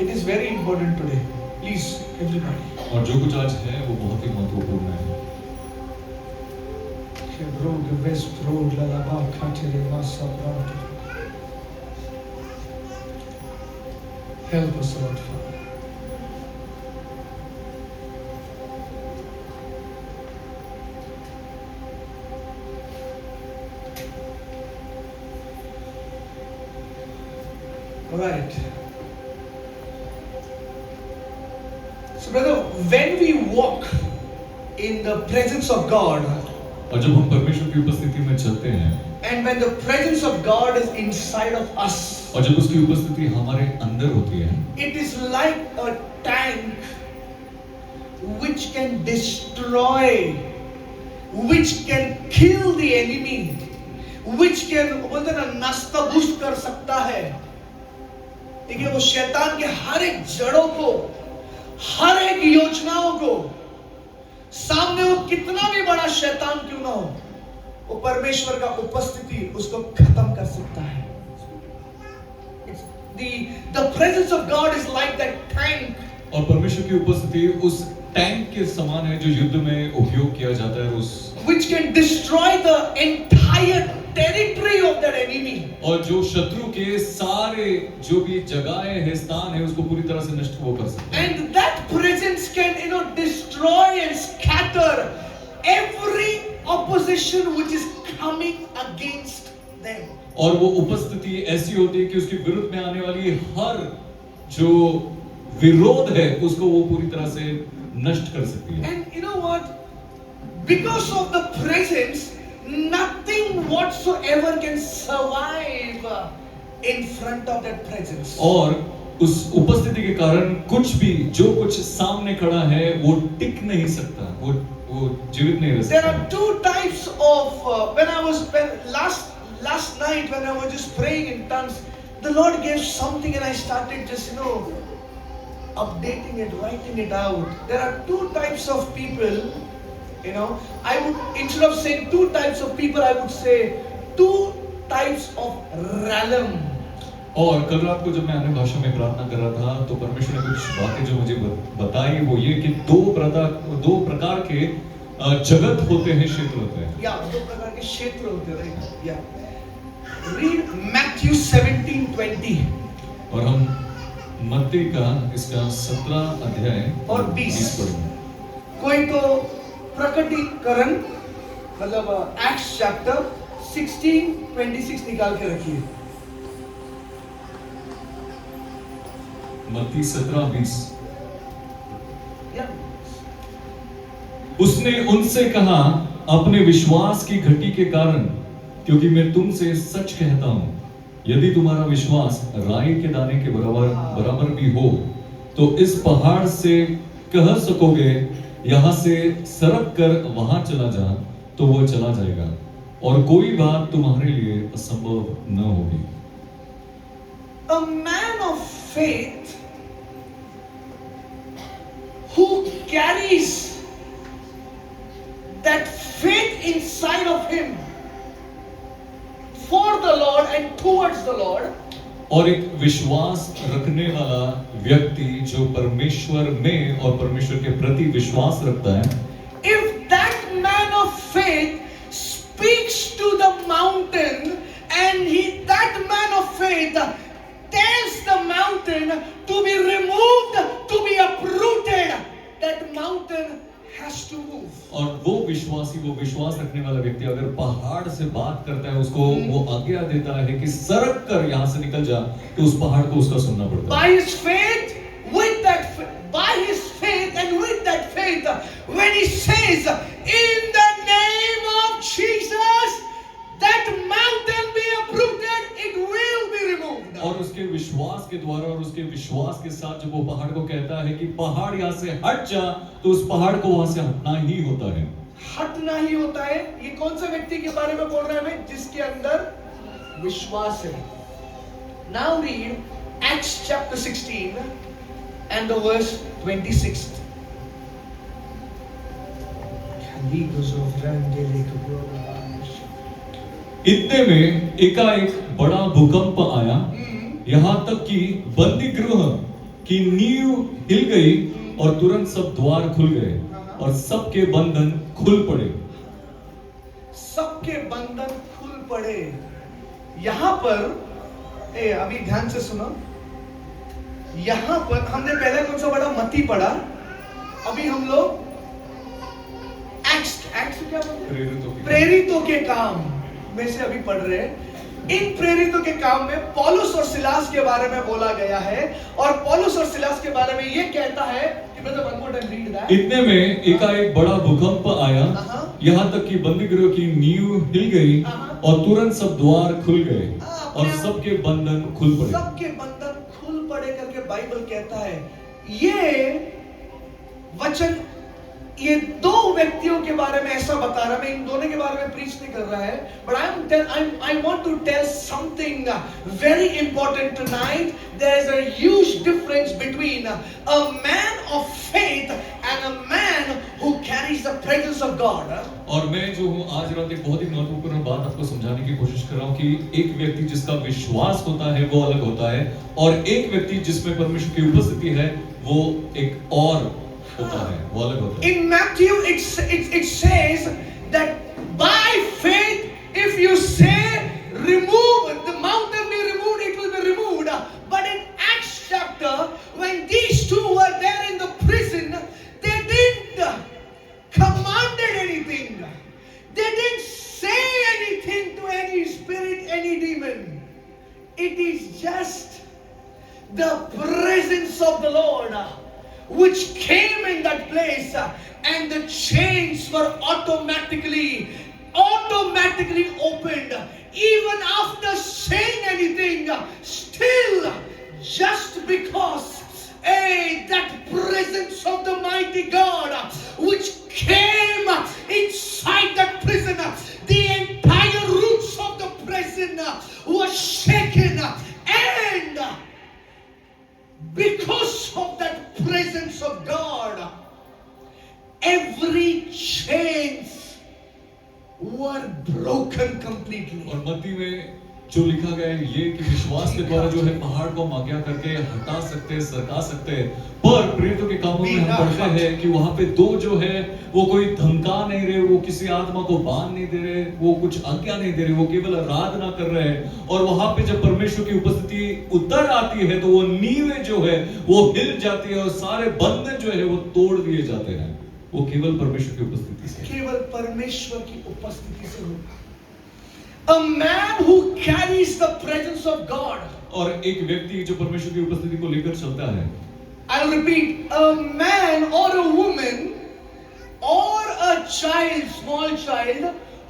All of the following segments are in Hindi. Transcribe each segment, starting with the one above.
It is very important today. Please, everybody. और जो कुछ आज है वो बहुत ही महत्वपूर्ण है। Road, West Road, Lalaba, Khatiri, Masa, Brahma. Help us, Lord Father. Right. So, brother, when we walk in the presence of God, और जब हम परमेश्वर की उपस्थिति में चलते हैं and when the presence of God is inside of us, और जब उसकी उपस्थिति हमारे अंदर होती है, it is like a tank which can destroy, which can kill the enemy, which can बोलते ना नष्ट कर सकता है। देखिए वो शैतान के हर एक जड़ों को, हर एक योजनाओं को, सामने वो कितना भी बड़ा शैतान क्यों ना हो, वो परमेश्वर का उपस्थिति उसको खत्म कर सकता है। The presence of God is like that tank. और परमेश्वर की उपस्थिति उस टैंक के समान है जो युद्ध में उपयोग किया जाता है, उस which can destroy the entire territory of that enemy. और जो शत्रु के सारे जो भी जगहें है, स्थान है, उसको पूरी तरह से नष्ट वो कर सकता है। And that presence can, destroy and scatter every opposition which is coming against them. और वो उपस्थिति ऐसी होती है कि उसके विरुद्ध में आने वाली हर जो विरोध है उसको वो पूरी तरह से नष्ट कर सकती है। And you know what? Because of the presence, nothing whatsoever can survive in front of that presence. और उस उपस्थिति के कारण कुछ भी जो कुछ सामने खड़ा है वो टिक नहीं सकता, वो जीवित नहीं रह सकता। There are two types of last night when I was just praying in tongues, the Lord gave something and I started just updating it, writing it out. There are two types of people. I would, instead of saying two types of people, I would say two types of realm. और कल रात को जब मैं अन्य भाषा में प्रार्थना कर रहा था तो परमेश्वर ने कुछ बातें जो मुझे बताई वो ये कि दो प्रकार के जगत होते हैं, क्षेत्र होते हैं। या दो प्रकार के क्षेत्र होते हैं। या read Matthew 17:20 और हम मत्ती का इसका 17 अध्याय और 20 पढ़ेंगे। कोई तो प्रकटीकरण मतलब एक्ट्स चैप्टर 16:26 निकाल के रखिए। मत्ती 17:20। उसने उनसे कहा, अपने विश्वास की घटी के कारण, क्योंकि मैं तुमसे सच कहता हूं, यदि तुम्हारा विश्वास राई के दाने के बराबर भी हो तो इस पहाड़ से कह सकोगे यहां से सरक कर वहां चला जा, तो वो चला जाएगा और कोई बात तुम्हारे लिए असंभव न होगी। A man of faith who carries that faith inside of him for the Lord and towards the Lord, और एक विश्वास रखने वाला व्यक्ति जो परमेश्वर में और परमेश्वर के प्रति विश्वास रखता है, if that man of faith speaks to the mountain and that man of faith tells the mountain to be removed, to be uprooted, that mountain has to move. और वो विश्वास रखने वाला व्यक्ति अगर पहाड़ से बात करता है, उसको वो आज्ञा देता है कि सरक कर यहाँ से निकल जा, तो उस पहाड़ को उसका सुनना पड़ता है। By his faith, by his faith and with that faith, when he says, in the name of Jesus, that mountain be uprooted, it will be removed. और उसके विश्वास के द्वारा और उसके विश्वास के साथ जब वो पहाड़ को कहता है कि पहाड़ यहाँ से हट जा, तो उस पहाड़ को वहां से हटना ही होता है। हटना ही होता है। ये कौन सा व्यक्ति के बारे में बोल रहे हैं हमें? जिसके अंदर विश्वास है। Now read Acts chapter 16 and the verse 26. इतने में एकाएक बड़ा भूकंप आया, यहाँ तक कि बंदी गृह कि नींव हिल गई और तुरंत सब द्वार खुल गए और सबके बंधन खुल पड़े। सबके बंधन खुल पड़े। यहां पर अभी ध्यान से सुनो, यहां पर हमने पहले कौन सा बड़ा मती पढ़ा, अभी हम लोग एक्ट्स क्या बोलते हैं, प्रेरितों के काम में से अभी पढ़ रहे हैं। इन प्रेरितों के काम में पौलुस और सिलास के बारे में बोला गया है, और पौलुस और सिलास के बारे में ये कहता है कि इतने में एकाएक बड़ा भूकंप आया, यहाँ तक कि बंदीगृह की नींव हिल गई और तुरंत सब द्वार खुल गए और सबके बंधन खुल पड़े। सबके बंधन खुल पड़े करके बाइबल कहता है। ये वचन ये दो व्यक्तियों के बारे में ऐसा बता रहा है। मैं इन दोनों के बारे में प्रीच नहीं कर रहा है, but I want to tell something very important tonight. There is a huge difference between a man of faith and a man who carries the presence of God. और मैं जो हूँ आज रात एक बहुत ही महत्वपूर्ण बात आपको समझाने की कोशिश कर रहा हूँ कि एक व्यक्ति जिसका विश्वास होता है वो अलग होता है, और एक व्यक्ति जिसमें परमेश्वर की उपस्थिति है वो एक और होता है, वो अलग होता है। In Matthew it says that by faith if you say remove the mountain be removed, it will be removed. But in Acts chapter, when these two were there in the prison, they didn't commanded anything. They didn't say anything to any spirit, any demon. It is just the presence of the Lord which came in that place, and the chains were automatically opened. Even after saying anything, still just because that presence of the mighty God which came inside that prison, the entire roots of the prison was shaken, and because of that presence of God, every chains were broken completely. और मत्ती में जो लिखा गया है ये कि विश्वास के द्वारा जो है पहाड़ को हम आज्ञा करके हटा सकते हैं, सरका सकते हैं। पर प्रेरितों के कामों में हम पढ़ते हैं कि वहां पे दो जो है वो कोई धमका नहीं रहे, वो किसी आत्मा को बांध नहीं दे रहे, वो कुछ आज्ञा नहीं दे रहे, वो केवल आराधना कर रहे हैं। और वहां पे जब परमेश्वर की उपस्थिति उतर आती है तो वो नींवें जो है वो हिल जाती है और सारे बंधन जो है वो तोड़ दिए जाते हैं। वो केवल परमेश्वर की उपस्थिति से, केवल परमेश्वर की उपस्थिति से होगा। A man who carries the presence of God. और एक व्यक्ति जो परमेश्वर की उपस्थिति को लेकर चलता है। I'll repeat, a man or a woman or a child, small child,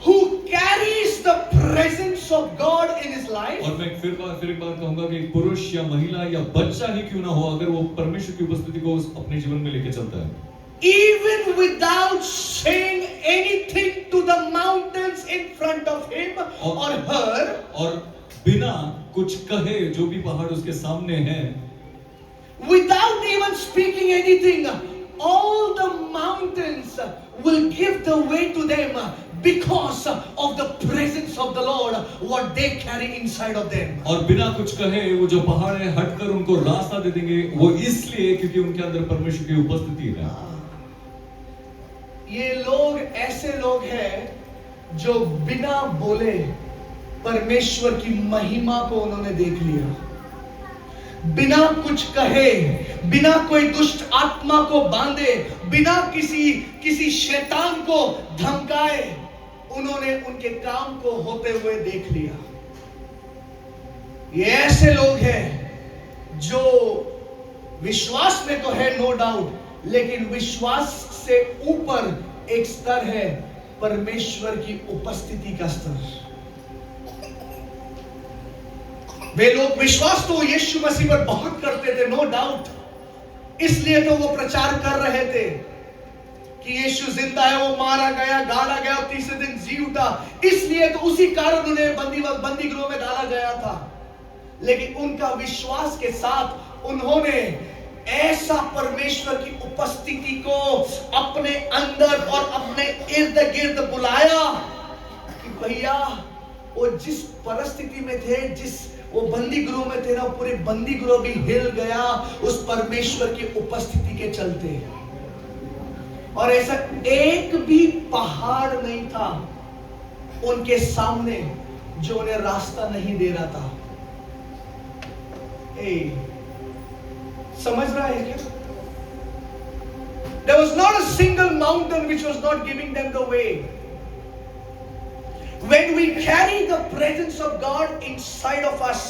who carries the presence of God in his life. और मैं फिर एक बार कहूंगा कि एक पुरुष या महिला या बच्चा ही क्यों ना हो, अगर वो परमेश्वर की उपस्थिति को अपने जीवन में लेके चलता है, even without saying anything to the mountains in front of him or her, और बिना कुछ कहे जो भी पहाड़ उसके सामने हैं, without even speaking anything, all the mountains will give the way to them because of the presence of the Lord, what they carry inside of them. और बिना कुछ कहे वो जो पहाड़ है हटकर उनको रास्ता दे देंगे, वो इसलिए क्योंकि उनके अंदर परमेश्वर की उपस्थिति है। ये लोग ऐसे लोग हैं जो बिना बोले परमेश्वर की महिमा को उन्होंने देख लिया। बिना कुछ कहे, बिना कोई दुष्ट आत्मा को बांधे, बिना किसी शैतान को धमकाए, उन्होंने उनके काम को होते हुए देख लिया। ये ऐसे लोग हैं जो विश्वास में तो है नो डाउट, लेकिन विश्वास से ऊपर एक स्तर है परमेश्वर की उपस्थिति का स्तर। वे लोग विश्वास तो यीशु मसीह पर बहुत करते थे, नो डाउट, इसलिए तो वो प्रचार कर रहे थे कि यीशु जिंदा है, वो मारा गया, गाड़ा गया, तीसरे दिन जी उठा, इसलिए तो उसी कारण उन्हें बंदी गृह में डाला गया था। लेकिन उनका विश्वास के साथ उन्होंने ऐसा परमेश्वर की उपस्थिति को अपने अंदर और अपने इर्द गिर्द बुलाया कि भैया वो जिस परिस्थिति में थे, जिस वो बंदी गृह में थे ना, पूरे बंदी गृह भी हिल गया उस परमेश्वर की उपस्थिति के चलते। और ऐसा एक भी पहाड़ नहीं था उनके सामने जो उन्हें रास्ता नहीं दे रहा था। समझ रहा है क्या? There was not a single mountain which was not giving them the way. When we carry the presence of God inside of us,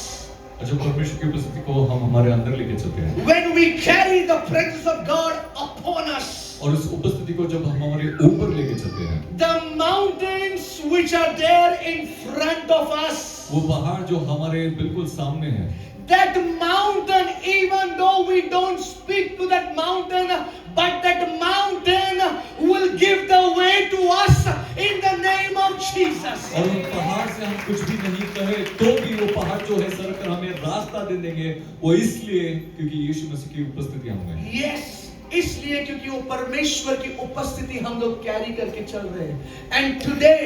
जब परमेश्वर की उपस्थिति को हम हमारे अंदर लेके चलते हैं, when we carry the presence of God upon us, और उस उपस्थिति को जब हम हमारे ऊपर लेके चलते हैं, the mountains which are there in front of us, वो पहाड़ जो हमारे बिल्कुल सामने है, that mountain, even though we don't speak to that mountain, but that mountain will give the way to us in the name of Jesus. और उन पहाड़ से हम कुछ भी नहीं कहे तो भी वो पहाड़ जो है सर कर हमें रास्ता दे देंगे। वो इसलिए क्योंकि यीशु मसीह की उपस्थिति हम में है। Yes, इसलिए क्योंकि वो परमेश्वर की उपस्थिति हम लोग कैरी करके चल रहे हैं। And today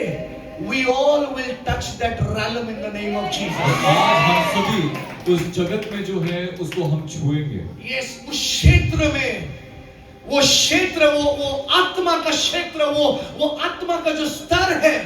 we all will touch that realm in the name of Jesus. आज हम सभी उस जगत में जो है उसको हम छुएंगे। Yes, उस क्षेत्र में, वो क्षेत्र, वो आत्मा का क्षेत्र, वो आत्मा का जो स्तर है,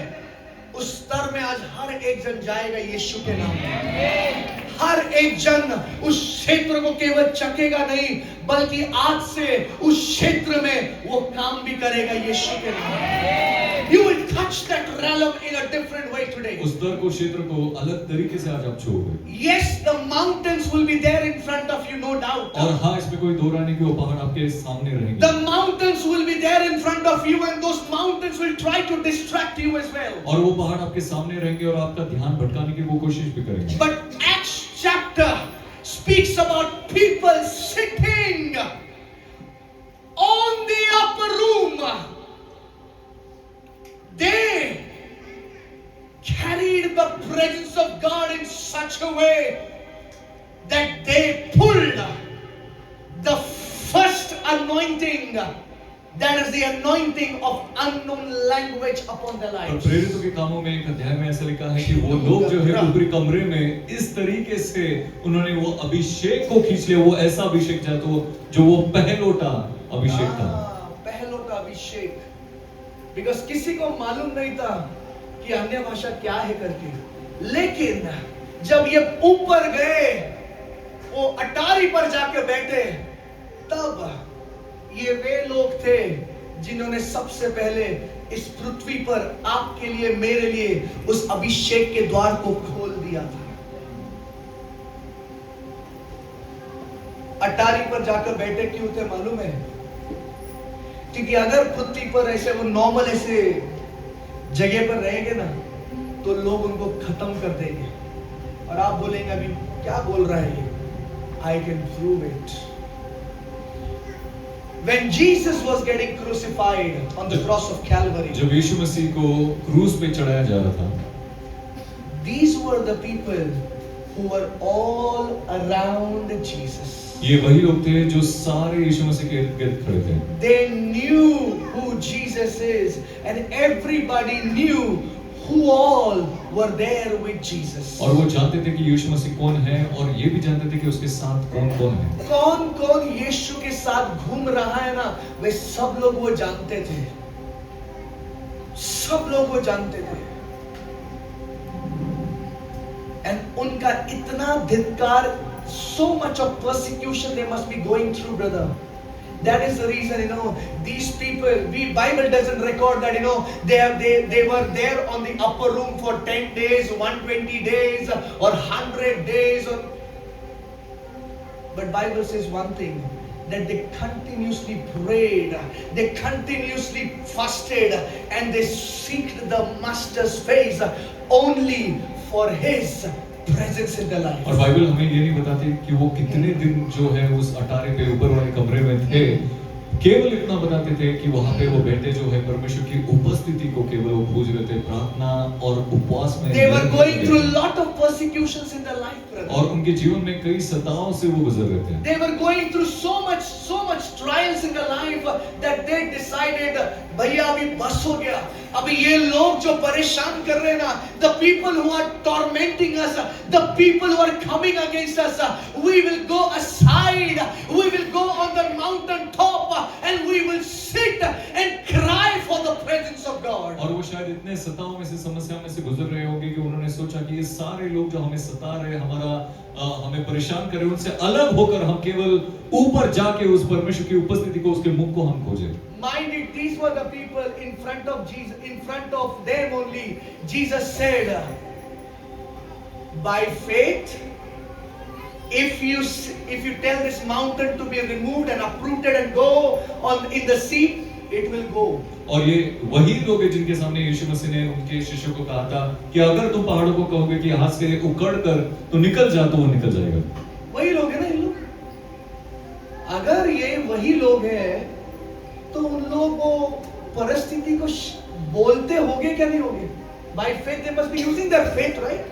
उस स्तर में आज हर एक जन जाएगा यीशु के नाम में। हर एक जन उस क्षेत्र को केवल चखेगा नहीं, बल्कि आज से उस क्षेत्र में वो काम भी करेगा यीशु के नाम में। You will touch that realm in a different way today. उस स्तर को, क्षेत्र को अलग तरीके से आज आप छूओगे। Yes, the mountains will be there in front of you, no doubt. और हाँ, इसमें कोई दो राय नहीं कि वो पहाड़ आपके सामने रहेंगे। The mountains will be there in front of you, and those mountains will try to distract you as well. और वो पहाड़ आपके सामने रहेंगे और आपका ध्यान भटकाने की वो कोशिश भी करेंगे। But Acts chapter speaks about people sitting on the upper room. They carried the presence of God in such a way that they pulled the first anointing, that is the anointing of unknown language upon their और lives. प्रेरितों के कामों में एक अध्याय में ऐसा लिखा है कि वो लोग जो है ऊपरी कमरे में इस तरीके से उन्होंने वो अभिषेक को खींच लिया। वो ऐसा अभिषेक जो वो पहलोटा अभिषेक था। पहलोटा अभिषेक। बिकॉज़ किसी को मालूम नहीं था कि अन्य भाषा क्या है करके, लेकिन जब ये ऊपर गए, वो अटारी पर जाके बैठे, तब ये वे लोग थे जिन्होंने सबसे पहले इस पृथ्वी पर आपके लिए, मेरे लिए उस अभिषेक के द्वार को खोल दिया था। अटारी पर जाकर बैठे क्यों थे मालूम है? क्योंकि अगर पृथ्वी पर ऐसे वो नॉर्मल ऐसे जगह पर रहेंगे ना, तो लोग उनको खत्म कर देंगे और आप बोलेंगे अभी क्या बोल रहा है ये? I can prove it. When Jesus was getting crucified on the cross of Calvary, जब यीशु मसीह को क्रूस पे चढ़ाया जा रहा था, these were the people who were all around Jesus. ये वही लोग थे जो सारे यीशु मसीह के इर्द-गिर्द खड़े थे। They knew who Jesus is, and everybody knew who all were there with Jesus. और वो जानते थे कि यीशु मसीह कौन है, और ये भी जानते थे कि उसके साथ कौन-कौन है। कौन-कौन यीशु के साथ घूम रहा है ना, वे सब लोग वो जानते थे। सब लोग वो जानते थे। And उनका इतना धिक्कार, so much of persecution they must be going through, brother. That is the reason, these people, Bible doesn't record that, they were there on the upper room for 10 days, 120 days, or 100 days. But Bible says one thing, that they continuously prayed, they continuously fasted, and they seeked the Master's face only for His presence in their life. और बाइबल हमें ये नहीं बताती कि वो कितने दिन जो है उस अटारे पे ऊपर वाले कमरे में थे, केवल इतना बताते थे कि वहां पे वो बेटे जो है परमेश्वर की उपस्थिति को केवल वो खोज रहे थे, प्रार्थना और उपवास में They were going through a lot of persecutions in their life, brother. और उनके जीवन में कई सताओं से वो गुजर रहे थे। They were going through so much trials in their life that they decided, भैया अभी बस हो गया, अभी ये लोग जो परेशान कर रहे हैं ना, the people who are tormenting us, the people who are coming against us, we will go aside, we will go on the mountain top and we will sit and cry for the presence of God. और वो शायद इतने सताओं में से, समस्या में से गुजर रहे होंगे कि उन्होंने सोचा कि ये सारे लोग जो हमें सता रहे, हमें परेशान कर रहे, उनसे अलग होकर हम केवल ऊपर जाके उस परमेश्वर की उपस्थिति को, उसके मुख को हम खोजें। Mind it, these were the people in front of Jesus, in front of them only. Jesus said, by faith, if you tell this mountain to be removed and uprooted and go on in the sea, it will go. और ये वही लोग हैं जिनके सामने यीशु मसीह ने उनके शिष्यों को कहा था कि अगर तुम पहाड़ों को कहोगे कि हाथ से उखड़ कर तो निकल जा, तो वो निकल जाएगा। वही लोग हैं ना ये लोग। अगर ये वही लोग हैं तो उन लोगों को परिस्थिति को बोलते होंगे क्या नहीं होंगे? By faith they must be using their faith, right?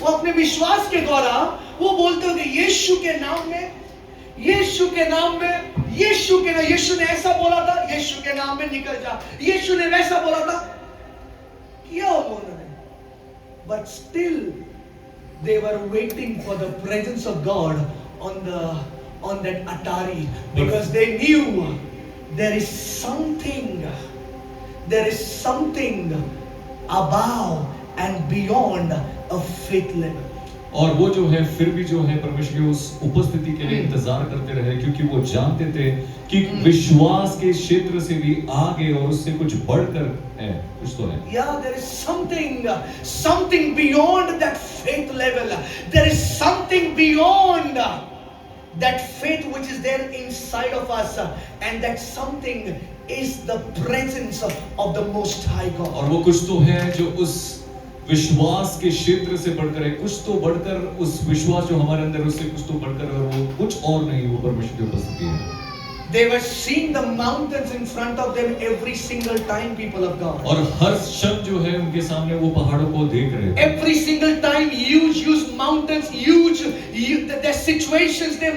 वो अपने विश्वास के द्वारा वो बोलते होंगे यीशु के नाम में, यीशु के नाम में, यीशु ने ऐसा बोला था, यीशु के नाम में निकल जा, यीशु ने वैसा बोला था, किया उन्होंने। But still they were waiting for the presence of God on that Atari, because they knew there is something above and beyond a faith level. और वो जो है फिर भी जो है परमेश्वर की उस उपस्थिति के लिए इंतजार करते रहे, क्योंकि वो जानते थे कि विश्वास के क्षेत्र से भी आगे और उससे कुछ बढ़कर है, कुछ तो है। Yeah, there is something beyond that faith level. There is something beyond that faith which is there inside of us, and that something is the presence of the Most High God. और वो कुछ तो है जो उस विश्वास के क्षेत्र से बढ़कर है, कुछ तो बढ़कर, उस विश्वास जो हमारे अंदर उससे कुछ तो बढ़कर है, और वो कुछ और नहीं, वो परमेश्वर की उपस्थिति है। They were seeing the mountains in front of them every single time, people of God. और हर क्षण जो है उनके सामने वो पहाड़ों को देख रहे थे। Every single time, huge mountains, their situations, they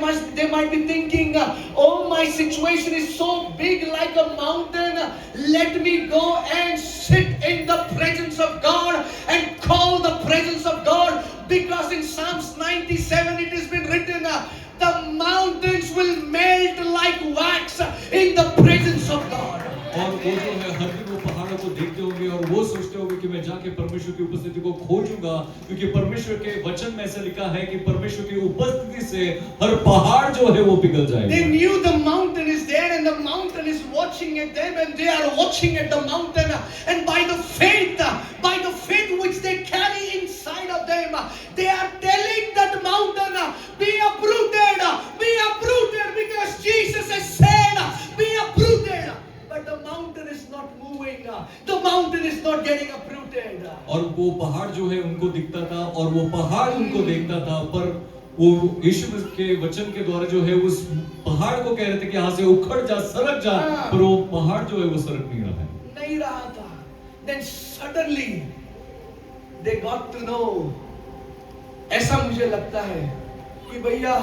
might be thinking, oh, my situation is so big like a mountain. Let me go and sit in the presence of God and call the presence of God, because in Psalms 97 it has been written, the mountains will melt like wax in the presence of God. और वो जो है हर दिन वो पहाड़ों को देखते होंगे और वो सोचते होंगे कि मैं जाके परमेश्वर की उपस्थिति को खोजूंगा, क्योंकि परमेश्वर के वचन में ऐसा लिखा है कि परमेश्वर की उपस्थिति से हर पहाड़ जो है वो पिघल जाएगा। They knew the mountain is there and the mountain is watching at them and they are watching at the mountain, and by the faith which they carry inside of them, they are telling that mountain, be uprooted, because Jesus has said, be uprooted. But the mountain is not moving. The mountain is not getting uprooted. और वो पहाड़ जो है उनको दिखता था और वो पहाड़ उनको देखता था, पर वो यीशु के वचन के द्वारा जो है उस पहाड़ को कह रहे थे कि यहाँ से उखड़ जा, सरक जा, पर वो पहाड़ जो है वो सरक नहीं रहा था। Then suddenly they got to know. ऐसा मुझे लगता है कि भैया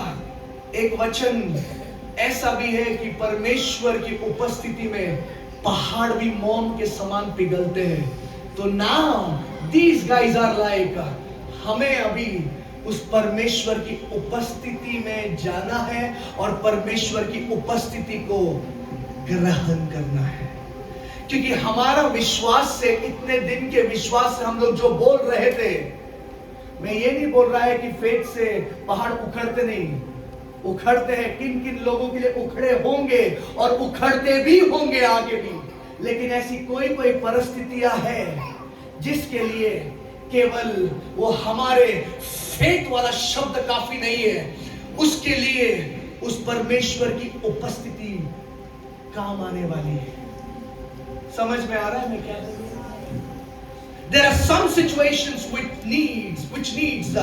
एक वचन ऐसा भी है कि परमेश्वर की उपस्थिति में पहाड़ भी मोम के समान पिघलते हैं। तो now these guys are like, हमें अभी उस परमेश्वर की उपस्थिति में जाना है और परमेश्वर की उपस्थिति को ग्रहण करना है, क्योंकि हमारा विश्वास से, इतने दिन के विश्वास से हम लोग जो बोल रहे थे, मैं ये नहीं बोल रहा है कि फेथ से पहाड़ उखड़ते नहीं, उखड़ते हैं। किन किन लोगों के लिए उखड़े होंगे और उखड़ते भी होंगे आगे भी, लेकिन ऐसी कोई परिस्थितियां हैं जिसके लिए केवल वो हमारे फेथ वाला शब्द काफी नहीं है, उसके लिए उस परमेश्वर की उपस्थिति काम आने वाली है। समझ में आ रहा है मैं क्या बोल रहा हूं? There are some situations which needs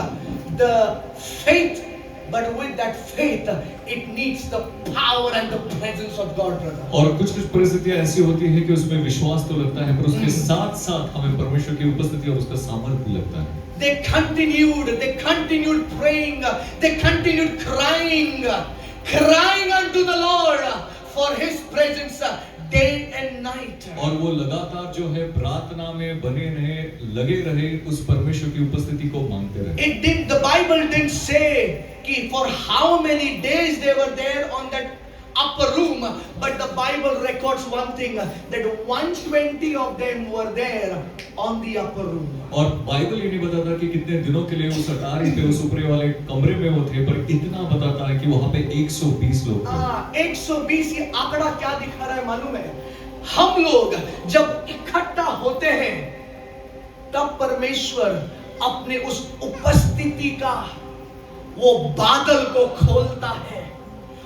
the faith But with that faith, it needs the power and the presence of God, brother. और कुछ कुछ परिस्थितियां ऐसी होती है कि उसमें विश्वास तो लगता है, पर उसके साथ साथ हमें परमेश्वर की उपस्थिति और उसका सामर्थ्य लगता है। They continued praying, they continued crying unto the Lord for His presence day and night. और वो लगातार जो है प्रार्थना में बने रहे, लगे रहे, उस परमेश्वर की उपस्थिति को मांगते रहे। The Bible didn't say कि for how many days they were there on that upper room, but the Bible records one thing, that 120 of them were there on the upper room. और बाइबल ये नहीं बताता कि कितने दिनों के लिए उस अटारी पे, उस ऊपरी वाले कमरे में वो थे, पर इतना बताता है कि वहां पे 120 लोग थे। 120 ये आंकड़ा क्या दिखा रहा है मालूम है? हम लोग जब इकट्ठा होते हैं तब परमेश्वर अपने उस उपस्थिति का वो बादल को खोलता है,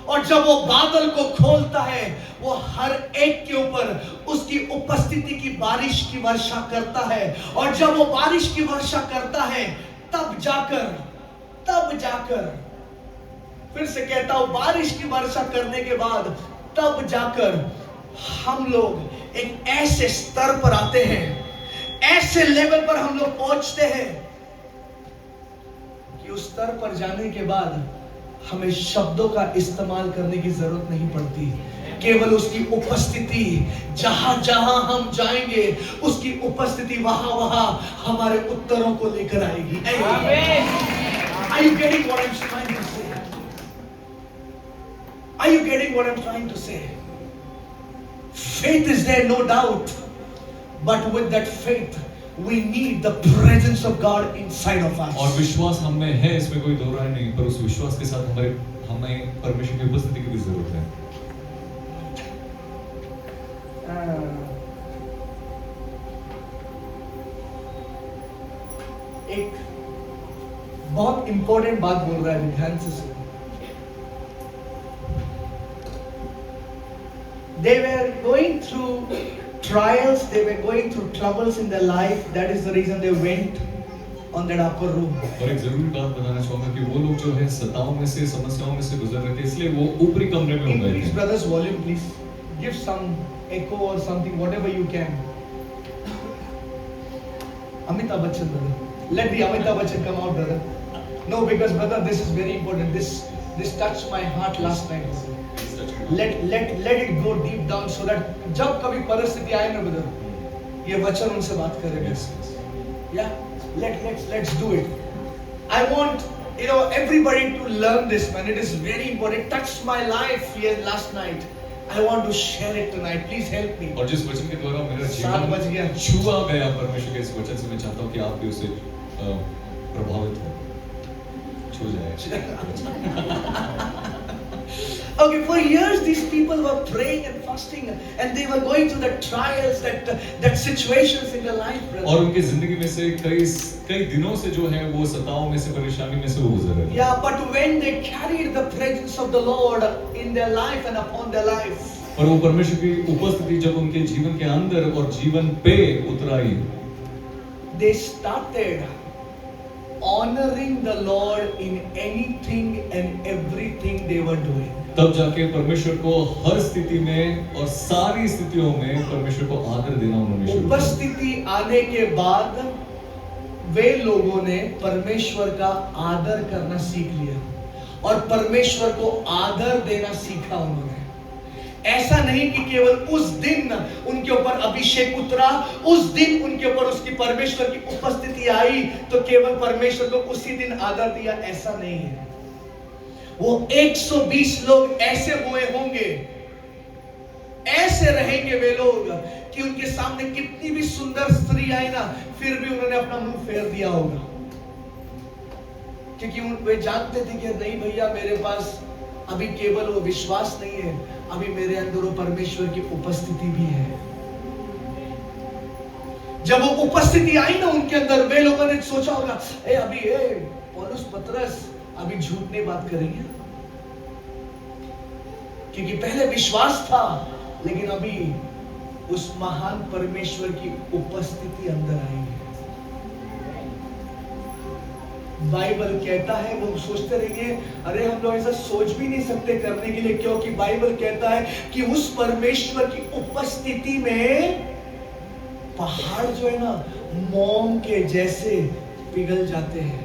और जब वो बादल को खोलता है वो हर एक के ऊपर उसकी उपस्थिति की बारिश की वर्षा करता है, और जब वो बारिश की वर्षा करता है तब जाकर फिर से कहता हूं, बारिश की वर्षा करने के बाद तब जाकर हम लोग एक ऐसे स्तर पर आते हैं, ऐसे लेवल पर हम लोग पहुंचते हैं कि उस स्तर पर जाने के बाद हमें शब्दों का इस्तेमाल करने की जरूरत नहीं पड़ती, केवल उसकी उपस्थिति जहां जहां हम जाएंगे उसकी उपस्थिति वहां हमारे उत्तरों को लेकर आएगी। Are you getting what I'm trying to say? Are you getting what I'm trying to say? Faith is there, no doubt, but with that faith we need the presence of God inside of us. और विश्वास हम में है, इसमें कोई दो राय नहीं, पर उस विश्वास के साथ हमें परमेश्वर की उपस्थिति की भी जरूरत है। एक बहुत इंपॉर्टेंट बात बोल रहा है, ध्यान से सुनो। They were going through trials, they were going through troubles in their life. That is the reason they went on that upper room. और एक जरूरी बात बताना चाहूंगा कि वो लोग जो है सताओं में से, समस्याओं में से गुजर रहे थे, इसलिए वो ऊपरी कमरे में हो गए Increase थे। brothers volume please. Give some echo or something, whatever you can. Amitabh Bachchan brother. Let the Amitabh Bachchan come out brother. No, because brother, this is very important. This touched my heart last night. Let it go deep down so that जब कभी परिस्थिति आए ना brother, ये वचन उनसे बात करेंगे। Yeah, let's do it. I want everybody to learn this, man. It is very important. It touched my life here last night. I want to share it tonight. Please help me. और जिस वचन के द्वारा मेरा 7 बज गया। जीवन छुआ गया परमेश्वर के इस वचन से, मैं चाहता हूँ कि आप भी उसे प्रभावित हो, छू जाए। Okay, for years these people were praying and fasting, and they were going through the trials, that situations in their life, brother. और उनकी जिंदगी में से कई दिनों से जो है वो सताओं में से, परेशानी में से वो गुजर रहे थे। Yeah, but when they carried the presence of the Lord in their life and upon their life, और वो परमेश्वर की उपस्थिति जब उनके जीवन के अंदर और जीवन पे उतराई, they started honoring the Lord in anything and everything they were doing. तब जाके परमेश्वर को हर स्थिति में और सारी स्थितियों में परमेश्वर को आदर देना उन्होंने शुरू किया। उपस्थिति आने के बाद वे लोगों ने परमेश्वर का आदर करना सीख लिया और परमेश्वर को आदर देना सीखा उन्होंने। ऐसा नहीं कि केवल उस दिन उनके ऊपर अभिषेक उतरा, उस दिन उनके ऊपर उसकी परमेश्वर की उपस्थिति आई तो केवल परमेश्वर को उसी दिन आदर दिया, ऐसा नहीं है। वो 120 लोग ऐसे हुए होंगे, ऐसे रहेंगे वे लोग कि उनके सामने कितनी भी सुंदर स्त्री आई ना, फिर भी उन्होंने अपना मुंह फेर दिया होगा, क्योंकि वे जानते थे कि नहीं भैया, मेरे पास अभी केवल वो विश्वास नहीं है, अभी मेरे अंदर वो परमेश्वर की उपस्थिति भी है। जब वो उपस्थिति आई ना उनके अंदर, वे लोगों ने सोचा होगा, पौलुस पतरस अभी झूठ नहीं बात करेंगे, क्योंकि पहले विश्वास था लेकिन अभी उस महान परमेश्वर की उपस्थिति अंदर आई है। बाइबल कहता है, वो सोचते रहेंगे अरे हम लोग ऐसा सोच भी नहीं सकते करने के लिए, क्योंकि बाइबल कहता है कि उस परमेश्वर की उपस्थिति में पहाड़ जो है ना मोम के जैसे पिघल जाते हैं,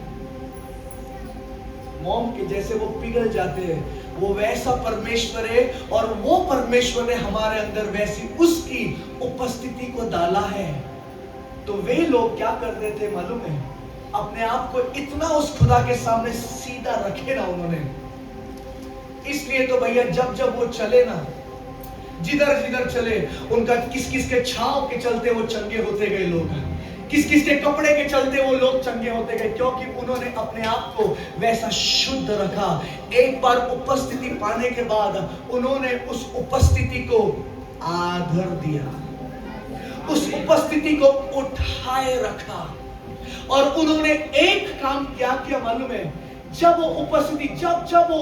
मोम के जैसे वो पिघल जाते हैं। वो वैसा परमेश्वर है और वो परमेश्वर ने हमारे अंदर वैसी उसकी उपस्थिति को डाला है। तो वे लोग क्या करते थे मालूम है, अपने आप को इतना उस खुदा के सामने सीधा रखे ना उन्होंने, इसलिए तो भैया जब जब वो चले ना, जिधर जिधर चले, उनका किस किस के छाव के चलते वो चंगे होते गए लोग, किस किस के कपड़े के चलते वो लोग चंगे होते गए, क्योंकि उन्होंने अपने आप को वैसा शुद्ध रखा। एक बार उपस्थिति पाने के बाद उन्होंने उस उपस्थिति को आदर दिया, उस उपस्थिति को उठाए रखा, और उन्होंने एक काम क्या किया मालूम है, जब वो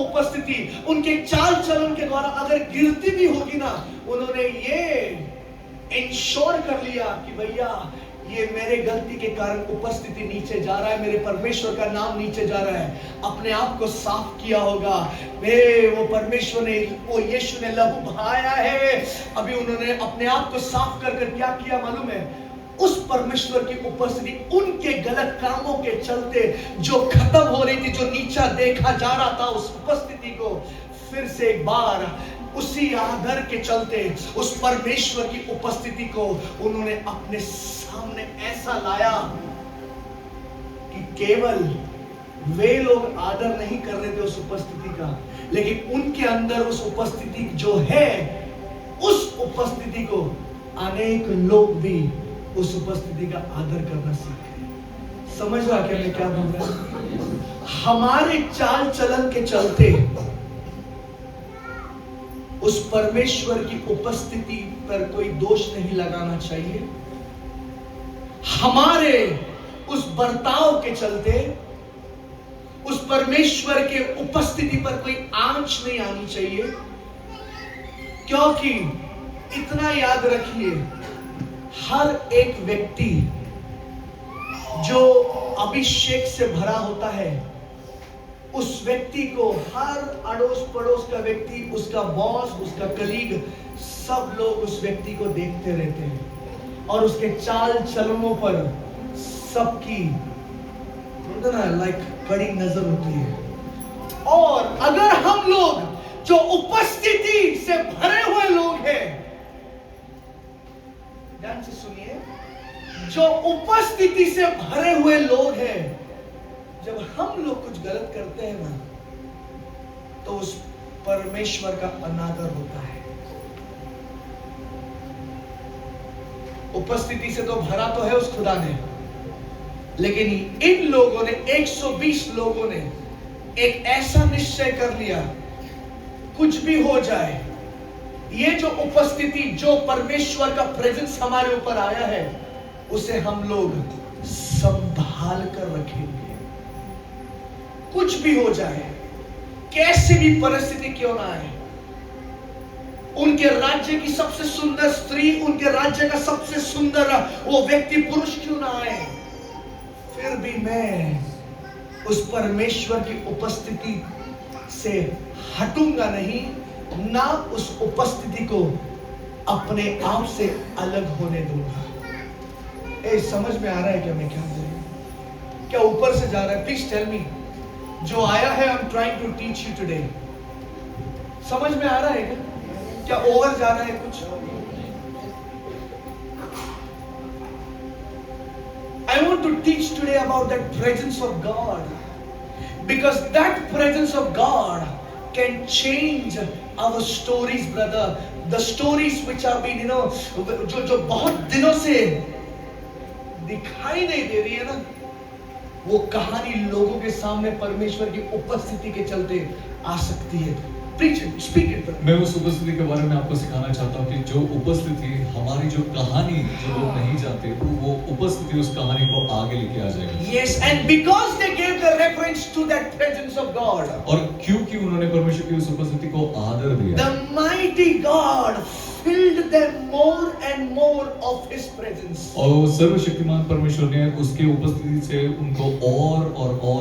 उपस्थिति उनके चाल चलन के द्वारा अगर गिरती भी होगी ना, उन्होंने ये इंश्योर कर लिया कि भैया ये मेरे गलती के कारण उपस्थिति नीचे जा रहा है, मेरे परमेश्वर का नाम नीचे जा रहा है। अपने आप को साफ किया होगा, वो परमेश्वर ने, वो यीशु ने लहू बहाया है। अभी उन्होंने अपने आप को साफ कर क्या किया मालूम है, उस परमेश्वर की उपस्थिति उनके गलत कामों के चलते जो खत्म हो रही थी, जो नीचा देखा जा रहा था, उस उपस्थिति को फिर से एक बार उसी आदर के चलते उस परमेश्वर की उपस्थिति को उन्होंने अपने सामने ऐसा लाया कि केवल वे लोग आदर नहीं कर रहे थे उस उपस्थिति का, लेकिन उनके अंदर उस उपस्थिति जो है, उस उपस्थिति को अनेक लोग भी उस उपस्थिति का आदर करना सीखे। समझ रहा क्या मैं क्या बोल रहा हूं? हमारे चाल चलन के चलते उस परमेश्वर की उपस्थिति पर कोई दोष नहीं लगाना चाहिए। हमारे उस बर्ताव के चलते उस परमेश्वर के उपस्थिति पर कोई आंच नहीं आनी चाहिए, क्योंकि इतना याद रखिए, हर एक व्यक्ति जो अभिषेक से भरा होता है, उस व्यक्ति को हर अड़ोस पड़ोस का व्यक्ति, उसका बॉस, उसका कलीग, सब लोग उस व्यक्ति को देखते रहते हैं और उसके चाल चलनों पर सबकी लाइक कड़ी नजर होती है। और अगर हम लोग जो उपस्थिति से भरे हुए लोग हैं, ध्यान से सुनिए, जो उपस्थिति से भरे हुए लोग हैं, जब हम लोग कुछ गलत करते हैं ना, तो उस परमेश्वर का अनादर होता है। उपस्थिति से तो भरा तो है उस खुदा ने, लेकिन इन लोगों ने, 120 लोगों ने एक ऐसा निश्चय कर लिया, कुछ भी हो जाए, ये जो उपस्थिति, जो परमेश्वर का प्रेजेंस हमारे ऊपर आया है, उसे हम लोग संभाल कर रखेंगे। कुछ भी हो जाए, कैसे भी परिस्थिति क्यों ना आए, उनके राज्य की सबसे सुंदर स्त्री, उनके राज्य का सबसे सुंदर वो व्यक्ति पुरुष क्यों ना आए, फिर भी मैं उस परमेश्वर की उपस्थिति से हटूंगा नहीं, ना उस उपस्थिति को अपने आप से अलग होने दूंगा। समझ में आ रहा है क्या मैं क्या बोल रहा हूं? क्या ऊपर से जा रहा है? Please tell me. जो आया है, I am trying to teach you today. समझ में आ रहा है क्या ओवर जा रहा है कुछ? I want to teach today about that presence of God, because that presence of God can change our stories, brother. The stories which have been, जो बहुत दिनों से दिखाई नहीं दे रही है ना, वो कहानी लोगों के सामने परमेश्वर की उपस्थिति के चलते आ सकती है। Preach it, speak it. मैं उस उपस्थिति के बारे में आपको सिखाना चाहता हूँ कि जो उपस्थिति, हमारी जो कहानी जो लोग नहीं जानते, वो उपस्थिति उस कहानी को आगे लेके आ जाएगी। Yes, and because they gave the reference to that presence of God, और क्योंकि उन्होंने परमेश्वर की उस उपस्थिति को आदर दिया, the mighty God filled them more and more of His presence. और सर्वशक्तिमान परमेश्वर ने उसके उपस्थिति से उनको और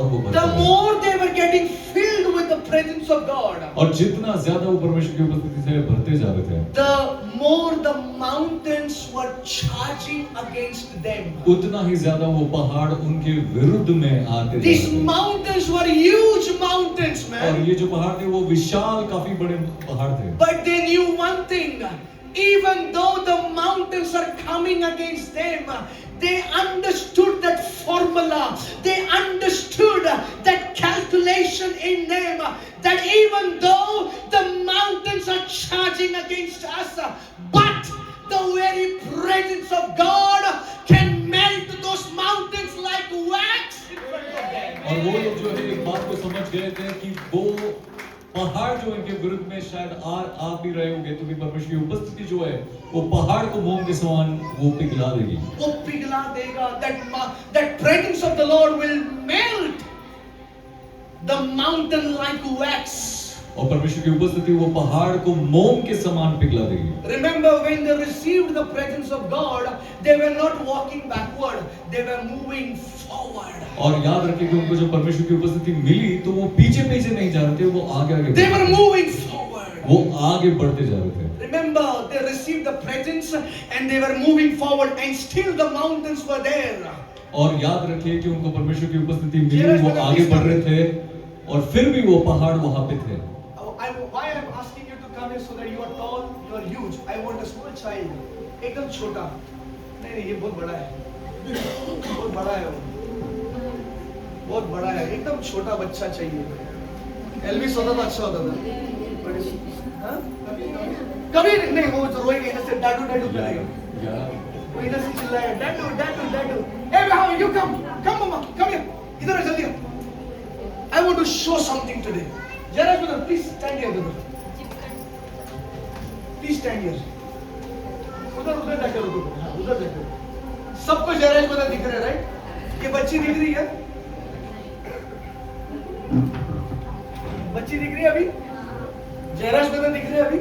वो भरते The रहे। more they were getting filled with the presence of God, और जितना ज्यादा वो परमेश्वर की उपस्थिति से भरते जा रहे थे, the more the mountains were charging against them. उतना ही ज्यादा वो पहाड़ उनके विरुद्ध में आते जा These रहे थे। mountains were huge mountains, और man. ये जो पहाड़ थे वो विशाल काफी बड़े पहाड़ थे। But they knew one thing. Even though the mountains are coming against them, they understood that formula. They understood that calculation in them. That even though the mountains are charging against us, but the very presence of God can melt those mountains like wax in front of them. और वो लोग जो है एक बात को समझ गए थे कि वो पहाड़ जो इनके विरुद्ध में शायद आ भी रहे होंगे, तो भी परमेश्वर की उपस्थिति जो है वो पहाड़ को मोम के समान वो पिघला देगी। वो पिघला देगा। That presence of the Lord will melt the mountain like wax. और परमेश्वर की उपस्थिति वो पहाड़ को मोम के समान पिघला देगी। Remember when they received the presence of God, they were not walking backward, they were moving forward. और याद रखिए कि उनको जब परमेश्वर की उपस्थिति मिली तो वो पीछे नहीं जा रहे थे, वो आगे They were moving forward. वो आगे बढ़ते जा रहे थे। Remember, they received the presence and they were moving forward, and still the mountains were there. और याद रखिए कि उनको परमेश्वर की उपस्थिति मिली, वो आगे बढ़ रहे थे और फिर भी वो पहाड़ वहां पे थे। Why I am asking you to come here so that you are tall, you are huge. I want a small child. एकदम छोटा। नहीं ये बहुत बड़ा है। बहुत बड़ा है वो। बहुत बड़ा है। एकदम छोटा बच्चा चाहिए। एल्विस होता तो अच्छा होता था। हाँ? कभी नहीं वो तो रोएगा इधर से डाडू करेगा। वो इधर से चिल्लाएगा Dadu. Hey, how you come mama, come here. इधर आ जल्दी। I want to show something today. Jara brother, please stand here, brother. Please stand here. उधर जाकर रुको, उधर जाकर। सबको जरा brother दिख रहा है, राइट? ये बच्ची दिख रही है? बच्ची दिख रही है अभी? जयराज brother दिख रहे हैं अभी?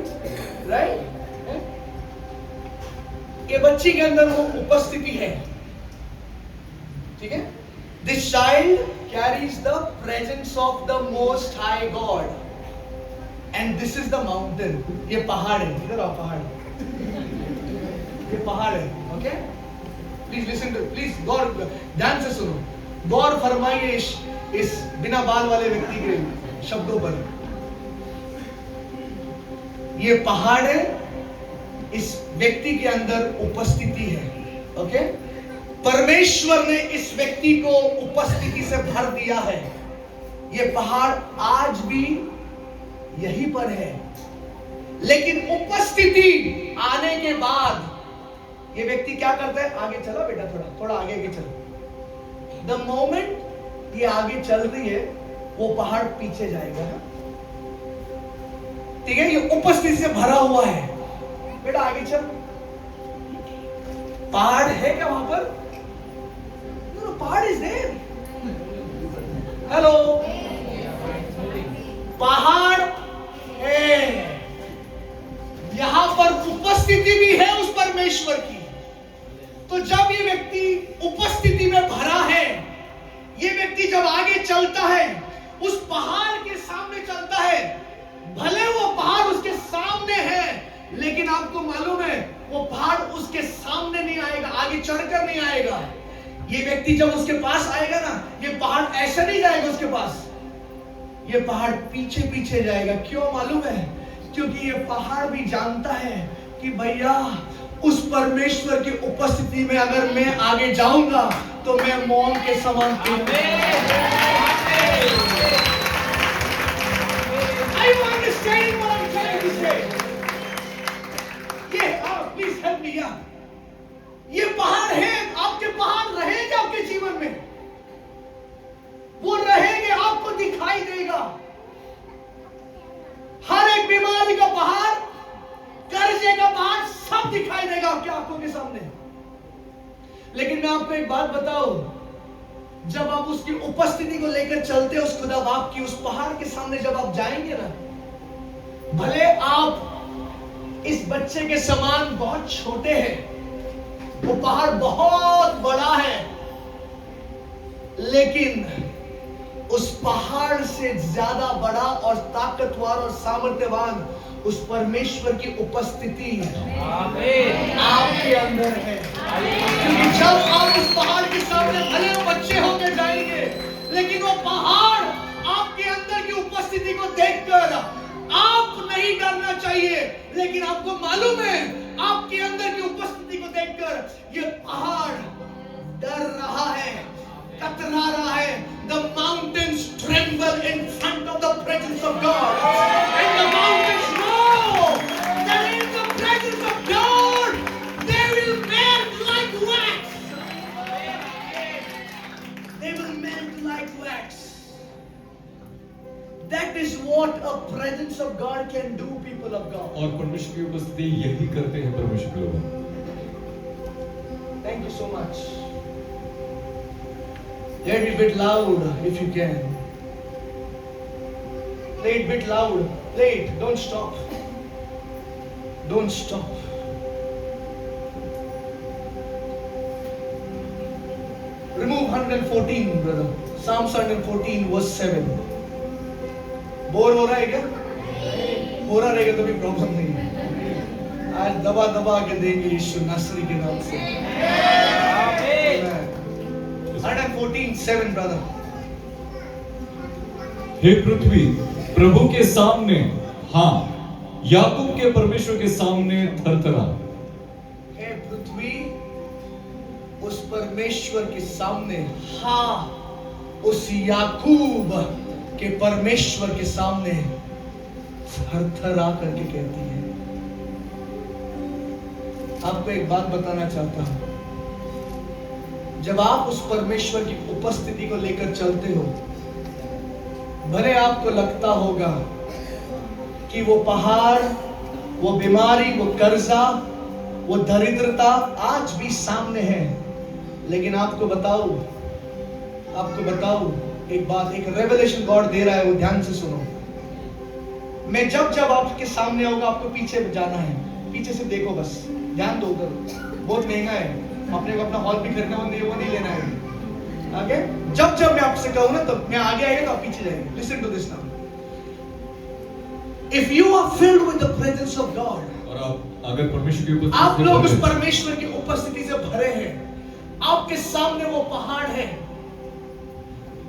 राइट? ये बच्ची के अंदर वो उपस्थिति है, ठीक है? This child carries the presence of the Most High God, and this is the mountain. ये पहाड़ है, इधर आओ पहाड़। ये पहाड़ है, okay? Please listen to, please गौर ध्यान से सुनो। गौर फरमाइए इस बिना बाल वाले व्यक्ति के शब्दों पर। ये पहाड़ है, इस व्यक्ति के अंदर उपस्थिति है, ओके? परमेश्वर ने इस व्यक्ति को उपस्थिति से भर दिया है। ये पहाड़ आज भी यहीं पर है, लेकिन उपस्थिति आने के बाद ये व्यक्ति क्या करता है? आगे चलो बेटा, थोड़ा आगे चलो। द मोमेंट ये आगे चल रही है, वो पहाड़ पीछे जाएगा ना, ठीक है? ये उपस्थिति से भरा हुआ है। बेटा आगे चल। पहाड़ है क्या वहां पर? पहाड़ इज देयर। हेलो, पहाड़ है, यहां पर उपस्थिति भी है उस परमेश्वर की। तो जब ये व्यक्ति उपस्थिति में भरा है, ये व्यक्ति जब आगे चलता है, उस पहाड़ के सामने चलता है, भले वो पहाड़ उसके सामने है, लेकिन आपको मालूम है वो पहाड़ उसके सामने नहीं आएगा, आगे चढ़कर नहीं आएगा। ये व्यक्ति जब उसके पास आएगा ना, ये पहाड़ ऐसा नहीं जाएगा उसके पास, ये पहाड़ पीछे पीछे जाएगा। क्यों मालूम है? क्योंकि ये पहाड़ भी जानता है कि भैया उस परमेश्वर की उपस्थिति में अगर मैं आगे जाऊंगा तो मैं मोम के समान प्लीज हेल्प मी। ये पहाड़ है, आपके पहाड़ रहेंगे आपके जीवन में, वो रहेंगे, आपको दिखाई देगा। हर एक बीमारी का पहाड़, कर्जे का पहाड़, सब दिखाई देगा आपकी आंखों के सामने। लेकिन मैं आपको एक बात बताऊं, जब आप उसकी उपस्थिति को लेकर चलते हो, उस खुदा बाप की उस पहाड़ के सामने जब आप जाएंगे ना, भले आप इस बच्चे के समान बहुत छोटे हैं, वो पहाड़ बहुत बड़ा है, लेकिन उस पहाड़ से ज्यादा बड़ा और ताकतवर और सामर्थ्यवान उस परमेश्वर की उपस्थिति आपके अंदर है। क्योंकि जब आप उस पहाड़ के सामने भले वो बच्चे होकर जाएंगे, लेकिन वो पहाड़ आपके अंदर की उपस्थिति को देखकर आप नहीं डरना चाहिए, लेकिन आपको मालूम है आपके अंदर की उपस्थिति को देखकर ये पहाड़ डर रहा है, कतरा रहा है। The mountains tremble in front of the presence of God, and the mountains know that in the presence of God they will melt like wax. They will melt like wax. That is what a presence of God can do, people of God. और परमेश्वर की उपस्थिति यही करते हैं परमेश्वर के लोग। Thank you so much. Play it a bit loud if you can. Play it a bit loud. Play it. Don't stop. Don't stop. Remove 114, brother. Psalms 114, verse 7. Bore हो रहा है क्या? हो रहा रहेगा तो भी प्रॉब्लम नहीं है। आज दबा दबा के देंगे यीशु नासरी के नाम से। 114:7 brother. हे पृथ्वी प्रभु के सामने, हाँ याकूब के परमेश्वर के सामने थरथरा। हे पृथ्वी उस परमेश्वर के सामने, हाँ उस याकूब के परमेश्वर के सामने थरथरा करके कहती है। आपको एक बात बताना चाहता हूं, जब आप उस परमेश्वर की उपस्थिति को लेकर चलते हो, भले आपको लगता होगा कि वो पहाड़, वो बीमारी, वो कर्जा, वो दरिद्रता आज भी सामने है, लेकिन आपको बताऊं एक बात, एक रेवलेशन गॉड दे रहा है, वो ध्यान से सुनो। मैं जब आपके सामने आऊंगा, आपको पीछे जाना है, पीछे से देखो, बस ध्यान दो उधर, बहुत महंगा है, अपने को अपना हॉल भी खरीदना, वो नहीं लेना है आगे। जब मैं आपसे कहूं ना, तब मैं आगे आएगा तो आप पीछे जाएंगे। Listen to this now, if you are filled with the presence of God, और आप अगर परमेश्वर की उपस्थिति, आप लोग उस परमेश्वर की उपस्थिति से भरे हैं, आपके सामने वो पहाड़ है,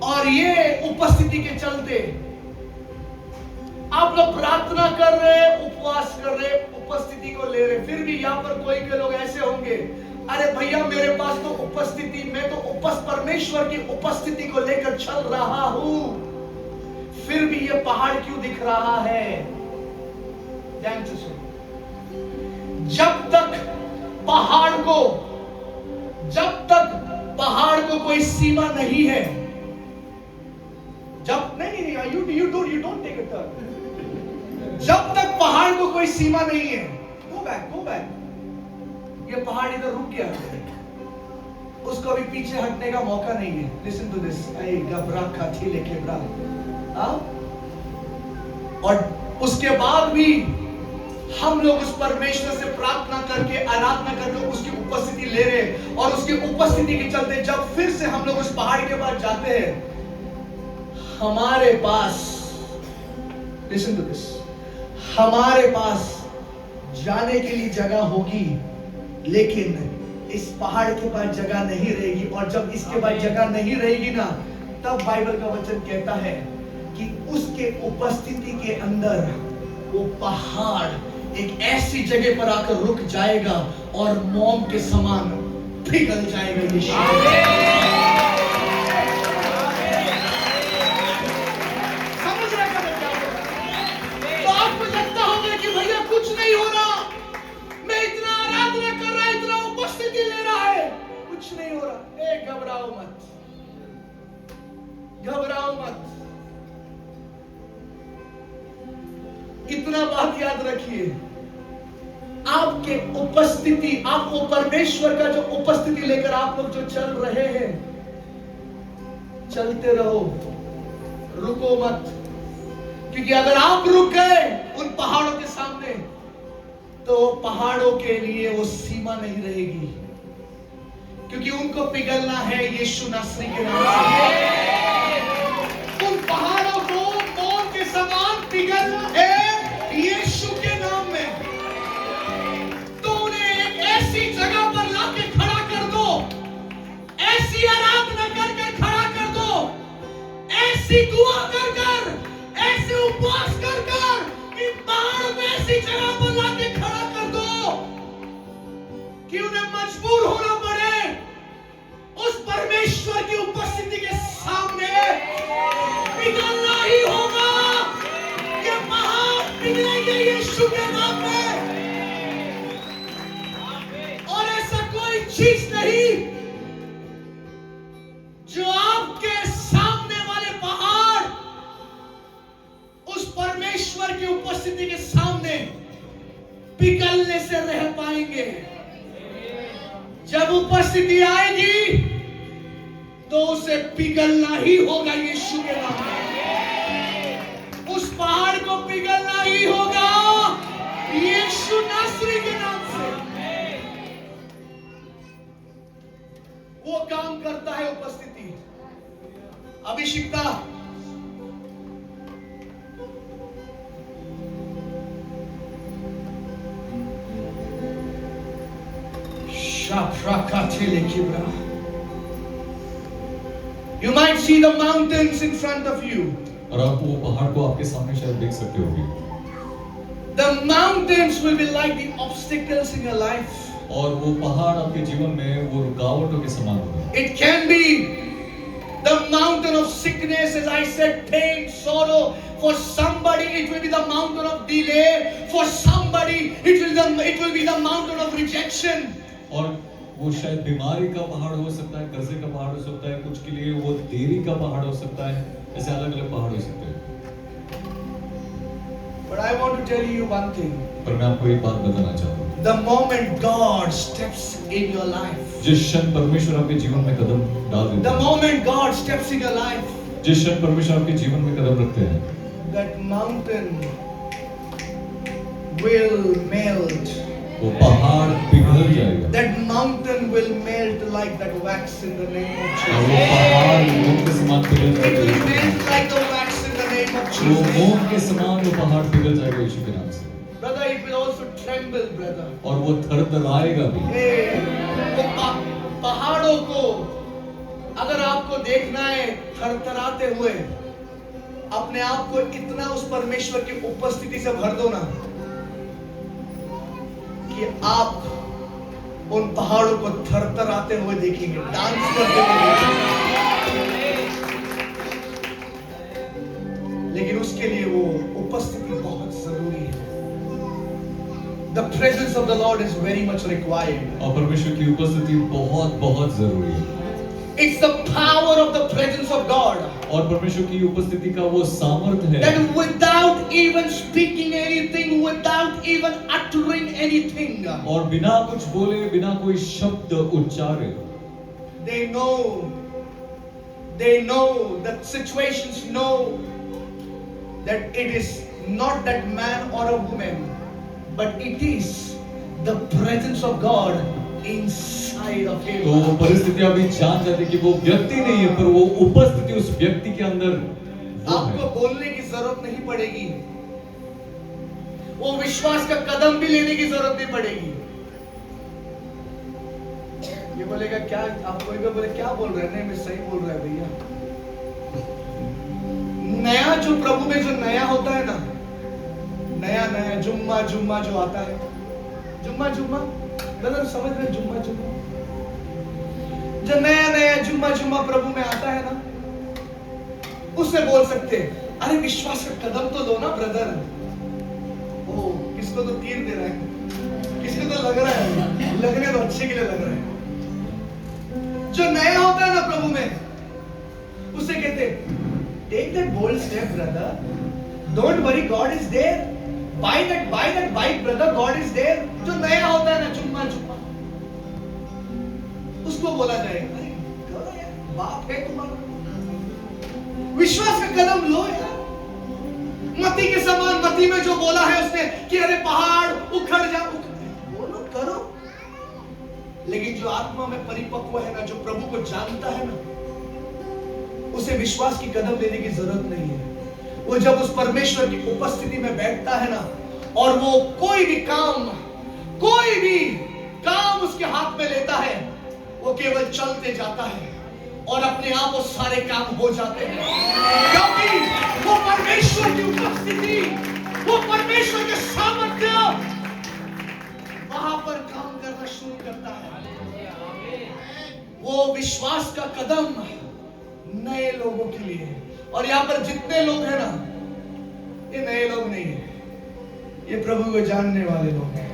और ये उपस्थिति के चलते आप लोग प्रार्थना कर रहे, उपवास कर रहे, उपस्थिति को ले रहे, फिर भी यहाँ पर कोई के लोग ऐसे होंगे, अरे भैया मेरे पास तो उपस्थिति, मैं तो परमेश्वर की उपस्थिति को लेकर चल रहा हूं, फिर भी ये पहाड़ क्यों दिख रहा है? ध्यान से सुनो। जब तक पहाड़ को कोई सीमा नहीं है, you don't take a turn. जब तक पहाड़ को कोई सीमा नहीं है, go back. ये पहाड़ इधर रुक गया, उसको अभी पीछे हटने का मौका नहीं है। Listen to this. घबरा खाती लेके बरा, और उसके बाद भी हम लोग उस परमेश्वर से प्रार्थना करके, आराधना करके उसकी उपस्थिति ले रहे, और उसकी उपस्थिति के चलते जब फिर से हम लोग उस पहाड़ के पास जाते हैं, हमारे पास, listen to this, हमारे पास जाने के लिए जगह होगी, लेकिन इस पहाड़ के पास जगह नहीं रहेगी। और जब इसके पास जगह नहीं रहेगी ना, तब बाइबल का वचन कहता है कि उसके उपस्थिति के अंदर वो पहाड़ एक ऐसी जगह पर आकर रुक जाएगा और मोम के समान पिघल जाएगा। ये कुछ नहीं हो रहा, मैं इतना आराधना कर रहा, इतना उपस्थिति ले रहा है, कुछ नहीं हो रहा। घबराओ मत। इतना बात याद रखिए, आपके उपस्थिति, आप वो परमेश्वर का जो उपस्थिति लेकर आप लोग जो चल रहे हैं, चलते रहो, रुको मत। क्योंकि अगर आप रुक गए उन पहाड़ों के सामने, तो तो पहाड़ों के लिए वो सीमा नहीं रहेगी, क्योंकि उनको पिघलना है यीशु नासरी के नाम से। उन पहाड़ों को मोम के समान पिघलना है यीशु के नाम में। तो उन्हें एक ऐसी जगह पर लाके खड़ा कर दो, ऐसी आराधना कर खड़ा कर दो, ऐसी दुआ कर, ऐसे उपवास कर कि पहाड़ में ऐसी जगह पर लाके खड़ा कर दो कि उन्हें मजबूर होना पड़े उस परमेश्वर की उपस्थिति के सामने पिघलना ही होगा। ये पहाड़ पिघलेंगे यीशु के नाम में। और ऐसा कोई चीज नहीं जो आपके सामने वाले पहाड़ उस परमेश्वर की उपस्थिति के सामने पिघलने से रह पाएंगे। जब उपस्थिति आएगी तो उसे पिघलना ही होगा यीशु के नाम में। उस पहाड़ को पिघलना ही होगा यीशु नासरी के नाम से। वो काम करता है उपस्थिति। अभिषिक्ता You might see the mountains in front of you. और आप वो पहाड़ को आपके सामने शायद देख सकते होगे। The mountains will be like the obstacles in your life. और वो पहाड़ आपके जीवन में वो रुकावटों के समान होंगे। It can be the mountain of sickness, as I said, pain, sorrow. For somebody, it will be the mountain of delay. For somebody, it will be the mountain of rejection. और वो शायद बीमारी का पहाड़ हो सकता है, कर्जे का पहाड़ हो सकता है, कुछ के लिए वो देरी का पहाड़ हो सकता है, ऐसे अलग अलग पहाड़ हो सकते हैं। But I want to tell you one thing. पर मैं आपको एक बात बताना चाहता हूँ। The moment God steps in your life, जिस क्षण परमेश्वर आपके जीवन में कदम डाल देते the हैं, moment God steps in your life, जिस क्षण परमेश्वर आपके जीवन में कदम रखते हैं, that mountain will melt. वो पहाड़ पिघल जाएगा। That mountain will melt like that wax in the name of और वो Jesus. पहाड़ मोम के समान पिघल It will जाएगा। melt like the wax in the name of वो Jesus. मोम के समान वो पहाड़ पिघल जाएगा यीशु के नाम से। Brother, it will also tremble, brother. और वो थरथराएगा भी। Hey, वो पहाड़ों को अगर आपको देखना है थरथराते हुए, अपने आप को इतना उस परमेश्वर की उपस्थिति से भर दो ना कि आप उन पहाड़ों को थरथराते हुए देखेंगे, डांस करते हुए देखेंगे। लेकिन उसके लिए वो उपस्थिति बहुत जरूरी है। The presence of the Lord is very much required. और परमेश्वर की उपस्थिति बहुत बहुत जरूरी है। It's the power of the presence of God. और परमेश्वर की उपस्थिति का वो सामर्थ्य है That without even speaking anything, without even uttering anything, और बिना कुछ बोले, बिना कोई शब्द उच्चारे, they know that situations know that it is not that man or a woman, but it is the presence of God inside of him. तो वो परिस्थितियां भी जान जाती कि वो व्यक्ति नहीं है, पर वो उपस्थिति उस व्यक्ति के अंदर वो आपको है। बोलने की जरूरत नहीं पड़ेगी, वो विश्वास का कदम भी लेने की जरूरत नहीं पड़ेगी। ये बोलेगा क्या, आप कोई भी बोले क्या बोल रहे हैं? नहीं, मैं सही बोल रहा है भैया। नया जो प्रभु में जो नया होता है ना, नया नया जुम्मा जुम्मा जो आता है, जुम्मा जुम्मा मतलब समझ रहे, जुम्मा जुम्मा जो नया नया जुम्मा जुम्मा प्रभु में आता है ना, उससे बोल सकते हैं, अरे विश्वास का कदम तो लो ना ब्रदर। ओ, किसको तो तीर दे रहा है, किसको तो लग रहा है, लगने तो अच्छे के लिए लग रहा है। जो नया होता है ना प्रभु में, उसे कहते take that bold step brother, don't worry, God is there, buy that bike brother, God is there. जो नया होता है ना जुम्मा जुम्मा, उसको बोला जाएगा, अरे करो यार, बाप है तुम्हारा, विश्वास का कदम लो यार। मती के समान, मती में जो बोला है उसने कि अरे पहाड़ उखड़ जा, जो आत्मा में परिपक्व है ना, जो प्रभु को जानता है ना, उसे विश्वास की कदम लेने की जरूरत नहीं है। वो जब उस परमेश्वर की उपस्थिति में बैठता है ना, और वो कोई भी काम उसके हाथ में लेता है, वो केवल चलते जाता है और अपने आप वो सारे काम हो जाते हैं, क्योंकि वो परमेश्वर की उपस्थिति, वो परमेश्वर के सामर्थ्य वहां पर काम करना शुरू करता है। वो विश्वास का कदम नए लोगों के लिए है। और यहां पर जितने लोग हैं ना, ये नए लोग नहीं है, ये प्रभु को जानने वाले लोग हैं।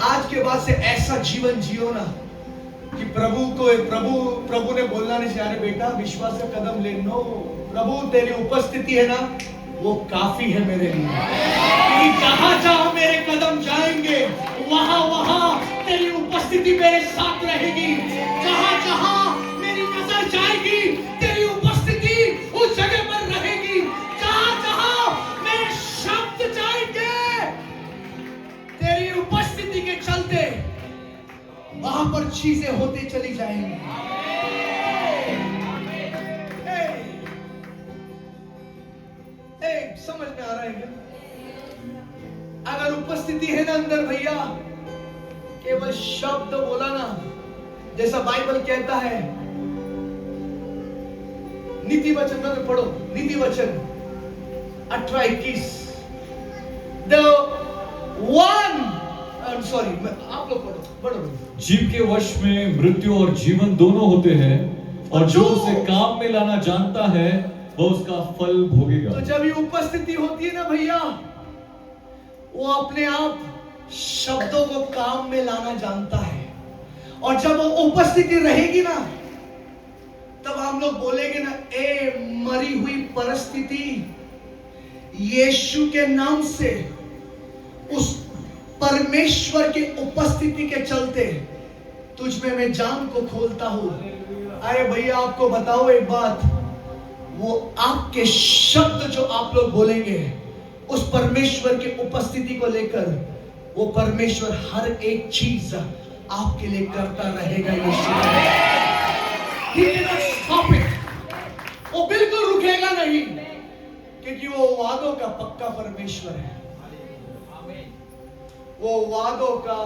आज के बाद से ऐसा जीवन जियो ना कि प्रभु ने बोलना नहीं चाहिए, अरे बेटा विश्वास का कदम ले। नो, प्रभु तेरी उपस्थिति है ना, वो काफी है मेरे लिए। कि जहां जहां मेरे कदम जाएंगे, वहां वहां तेरी उपस्थिति मेरे साथ रहेगी। जहां जहां मेरी नजर जाएगी, तेरी उपस्थिति उस जगह पर रहेगी। जहां जहां मेरे शब्द जाएंगे, तेरी उपस्थिति के चलते वहां पर चीजें होती चली जाएंगी। समझ में आ रहा है क्या? अगर उपस्थिति है ना अंदर भैया, केवल शब्द बोला ना, जैसा बाइबल कहता है, नीति वचन में पढ़ो, नीति वचन 18-21, द वन, सॉरी आप लोग पढ़ो। जीव के वश में मृत्यु और जीवन दोनों होते हैं, और जो उसे काम में लाना जानता है वो उसका फल भोगेगा। तो जब ये उपस्थिति होती है ना भैया, वो अपने आप शब्दों को काम में लाना जानता है। और जब वो उपस्थिति रहेगी ना, तब हम लोग बोलेंगे ना, ए मरी हुई परिस्थिति, यीशु के नाम से उस परमेश्वर की उपस्थिति के चलते तुझ में मैं जान को खोलता हूं। अरे भैया आपको बताओ एक बात, वो आपके शब्द जो आप लोग बोलेंगे उस परमेश्वर की उपस्थिति को लेकर, वो परमेश्वर हर एक चीज आपके लिए करता रहेगा। वो बिल्कुल रुकेगा नहीं, क्योंकि वो वादों का पक्का परमेश्वर है। वो वादों का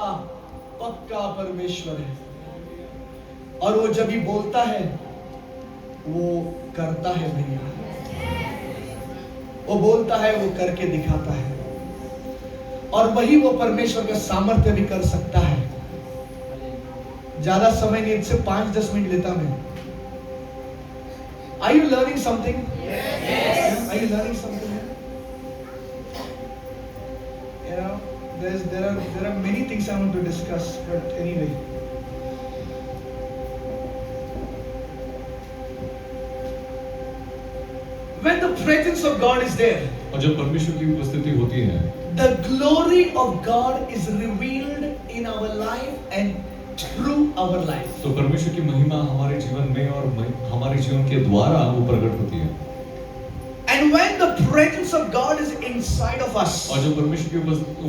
पक्का परमेश्वर है, और वो जब भी बोलता है वो करता है भैया। वो बोलता है, वो करके दिखाता है, और वही वो परमेश्वर का सामर्थ्य भी कर सकता है। ज्यादा समय नहीं, इससे 5-10 मिनट लेता मैं। Are you learning something? Yes. Are you learning something? You know, there are many things I want to discuss, but anyway. When the presence of God is there, और जब परमेश्वर की उपस्थिति होती है, the glory of God is revealed in our life and through our life. तो परमेश्वर की महिमा हमारे जीवन में और हमारे जीवन के द्वारा वो प्रकट होती है। And when the presence of God is inside of us, और जब परमेश्वर की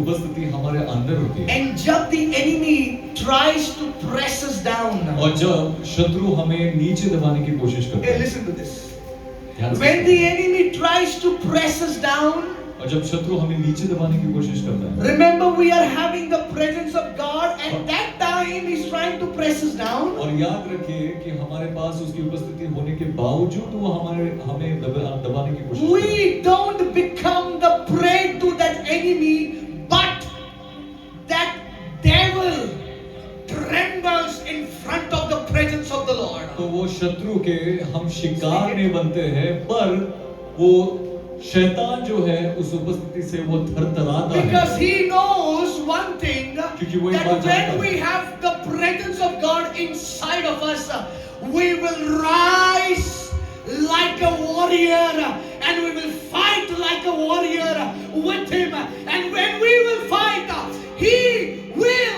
उपस्थिति हमारे अंदर होती है, and जब the enemy tries to press us down, और जब शत्रु हमें नीचे दबाने की कोशिश करता hey, है, listen to this. When the enemy tries to press us down, और जब शत्रु हमें नीचे दबाने की कोशिश करता है, remember we are having the presence of God, and that time he's trying to press us down. और याद रखिए कि हमारे पास उसकी उपस्थिति होने के बावजूद वो हमें दबाने की कोशिश करता है। We don't become the prey to that enemy, but that devil trembles in front of the presence of the Lord. तो वो शत्रु के हम शिकार नहीं बनते हैं, पर वो शैतान जो है उस उपस्थिति से वो थरथराता है। Because he knows one thing, क्योंकि वो एक that बात जानता when we है, have the presence of God inside of us, we will rise like a warrior, and we will fight like a warrior with him. And when we will fight, he will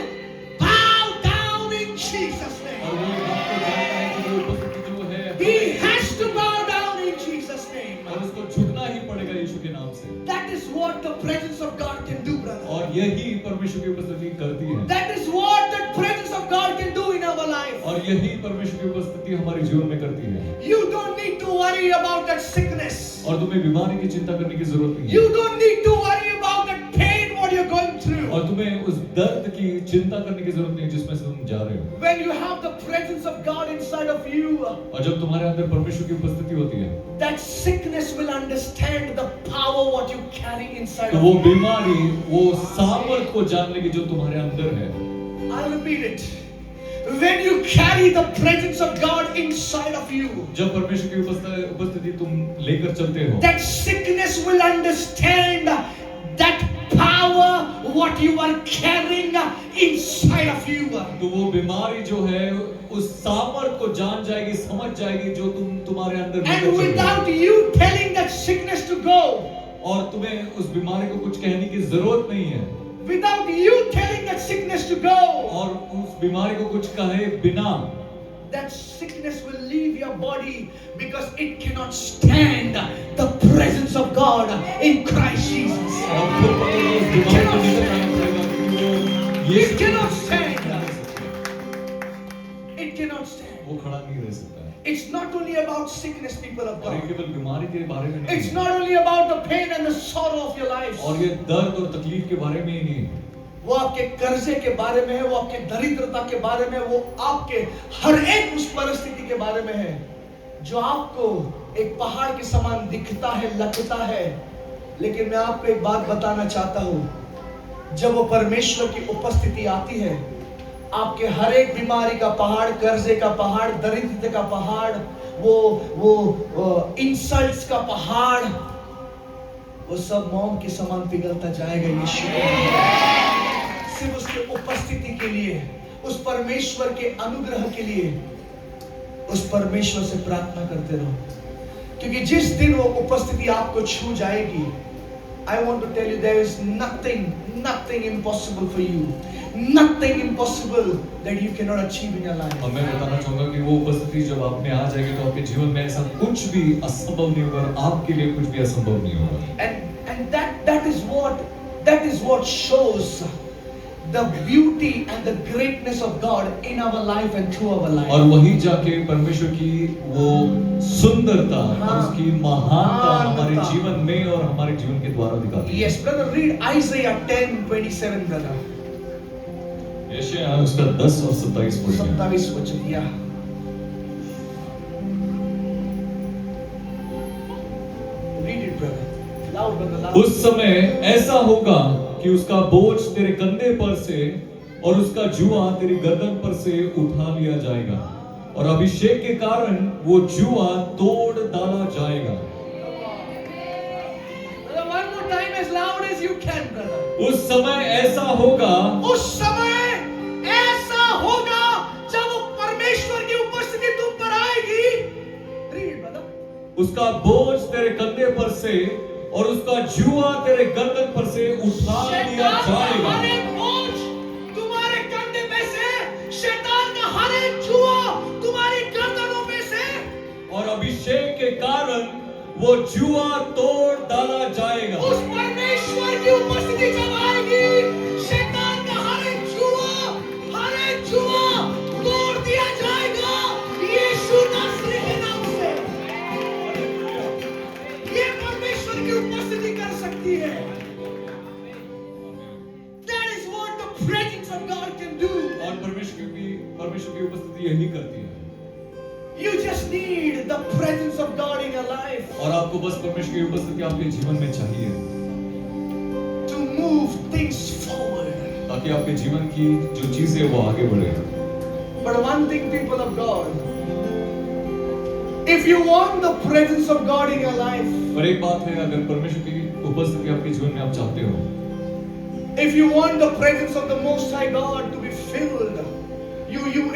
bow down in Jesus' name. और वो बात को जानता है कि वो उपस्थिति जो है, He has to bow down in Jesus' name. और उसको झुकना ही पड़ेगा यीशु के नाम से। That is what the presence of God can do, brother. और यही परमेश्वर की उपस्थिति करती है। That is what the presence of God can do और यही परमेश्वर की उपस्थिति हमारे जीवन में करती है। You don't need to worry about that sickness. और तुम्हें बीमारी की चिंता करने की जरूरत नहीं है। You don't need to worry about that pain what you're going through. और तुम्हें उस दर्द की चिंता करने की जरूरत नहीं जिसमें से तुम जा रहे हो। When you have the presence of God inside of you, और जब तुम्हारे अंदर परमेश्वर की उपस्थिति होती है, that sickness will understand the power what you carry inside तो of वो you. बीमारी, वो सामर्थ को जान लेगी जो तुम्हारे अंदर है। I'll repeat it. When you carry the presence of God inside of you, जब परमेश्वर की उपस्थिति तुम लेकर चलते हो, that sickness will understand that power what you are carrying inside of you. तो वो बीमारी जो है उस सामर्थ को जान जाएगी, समझ जाएगी जो तुम्हारे अंदर लेकर And चल रहे without हो। you telling that sickness to go, और तुम्हें उस बीमारी को कुछ कहने की जरूरत नहीं है, without you telling that sickness to go, और उस बीमारी को कुछ कहे बिना, that sickness will leave your body because it cannot stand the presence of God in Christ Jesus. और खुद पकड़ लो उस बीमारी को लेकर जाना पड़ेगा क्योंकि वो It यीशु cannot की stand. वो It cannot stand. खड़ा नहीं रह सकता है। It's not only about sickness, people of और ये God. केवल बीमारी के बारे में नहीं It's है, not only about the pain and the sorrow of your lives. और ये दर्द और तकलीफ के बारे में ही नहीं है, वो आपके कर्जे के बारे में है, वो आपके दरिद्रता के बारे में है, वो आपके हर एक उस परिस्थिति के बारे में है जो आपको एक पहाड़ के समान दिखता है, लगता है। लेकिन मैं आपको एक बात बताना चाहता हूं, जब वो परमेश्वर की उपस्थिति आती है, आपके हर एक बीमारी का पहाड़, कर्जे का पहाड़, दरिद्रता का पहाड़, वो इंसल्ट्स का पहाड़, वो सब मोम के समान पिघलता जाएगा यीशु के लिए। सिर्फ उसके उपस्थिति के लिए, उस परमेश्वर के अनुग्रह के लिए, उस परमेश्वर से प्रार्थना करते रहो, क्योंकि जिस दिन वो उपस्थिति आपको छू जाएगी, I want to tell you there is nothing impossible for you, nothing impossible that you cannot achieve in your life. और मैं बताना चाहूंगा कि वो उपस्थिति जब आप में आ जाएगी तो आपके जीवन में ऐसा कुछ भी असंभव नहीं होगा, और आपके लिए कुछ भी असंभव नहीं होगा। And that is what shows the beauty and the greatness of God in our life and through our life. और वहीं जाके परमेश्वर की वो सुंदरता और उसकी महानता हमारे जीवन में और हमारे जीवन के द्वारा दिखाती है। Yes, brother, read Isaiah 10:27, brother. यशायाह उसका 10 और 27 पढ़िए। 27 वचन, या read it, brother. Loud, brother, loud. उस समय ऐसा होगा कि उसका बोझ तेरे कंधे पर से और उसका जुआ तेरी गर्दन पर से उठा लिया जाएगा, और अभिषेक के कारण वो जुआ तोड़ डाला जाएगा। Brother, one more time, as loud as you can, brother. उस समय ऐसा होगा, उस समय ऐसा होगा जब वो परमेश्वर की उपस्थिति तुम पर आएगी। Read it, brother. उसका बोझ तेरे कंधे पर से और उसका जुआ तेरे गर्दन पर से उठा लिया जाएगा। हर एक बोझ तुम्हारे कंधे पे से, शैतान का हर एक जुआ तुम्हारी गर्दनों में से, और अभिषेक के कारण वो जुआ तोड़ डाला जाएगा। उस परमेश्वर की उपस्थिति जब आएगी, शैतान का हर एक जुआ तोड़ दिया जाएगा यीशु नासरी के नाम से। ये परमेश्वर की उपस्थिति कर सकती है। That is what the presence of God can do. और परमेश्वर की उपस्थिति यही करती है। You just need the presence of God in your life और आपको बस परमेश्वर की उपस्थिति आपके जीवन में चाहिए to move things forward. ताकि आपके जीवन की जो चीजें वो आगे बढ़े। But one thing, people of God, if you want the presence of God in your life, पर एक बात है, अगर परमेश्वर की उपस्थिति आपके जीवन में आप चाहते हो, if you want the presence of the Most High God to be filled,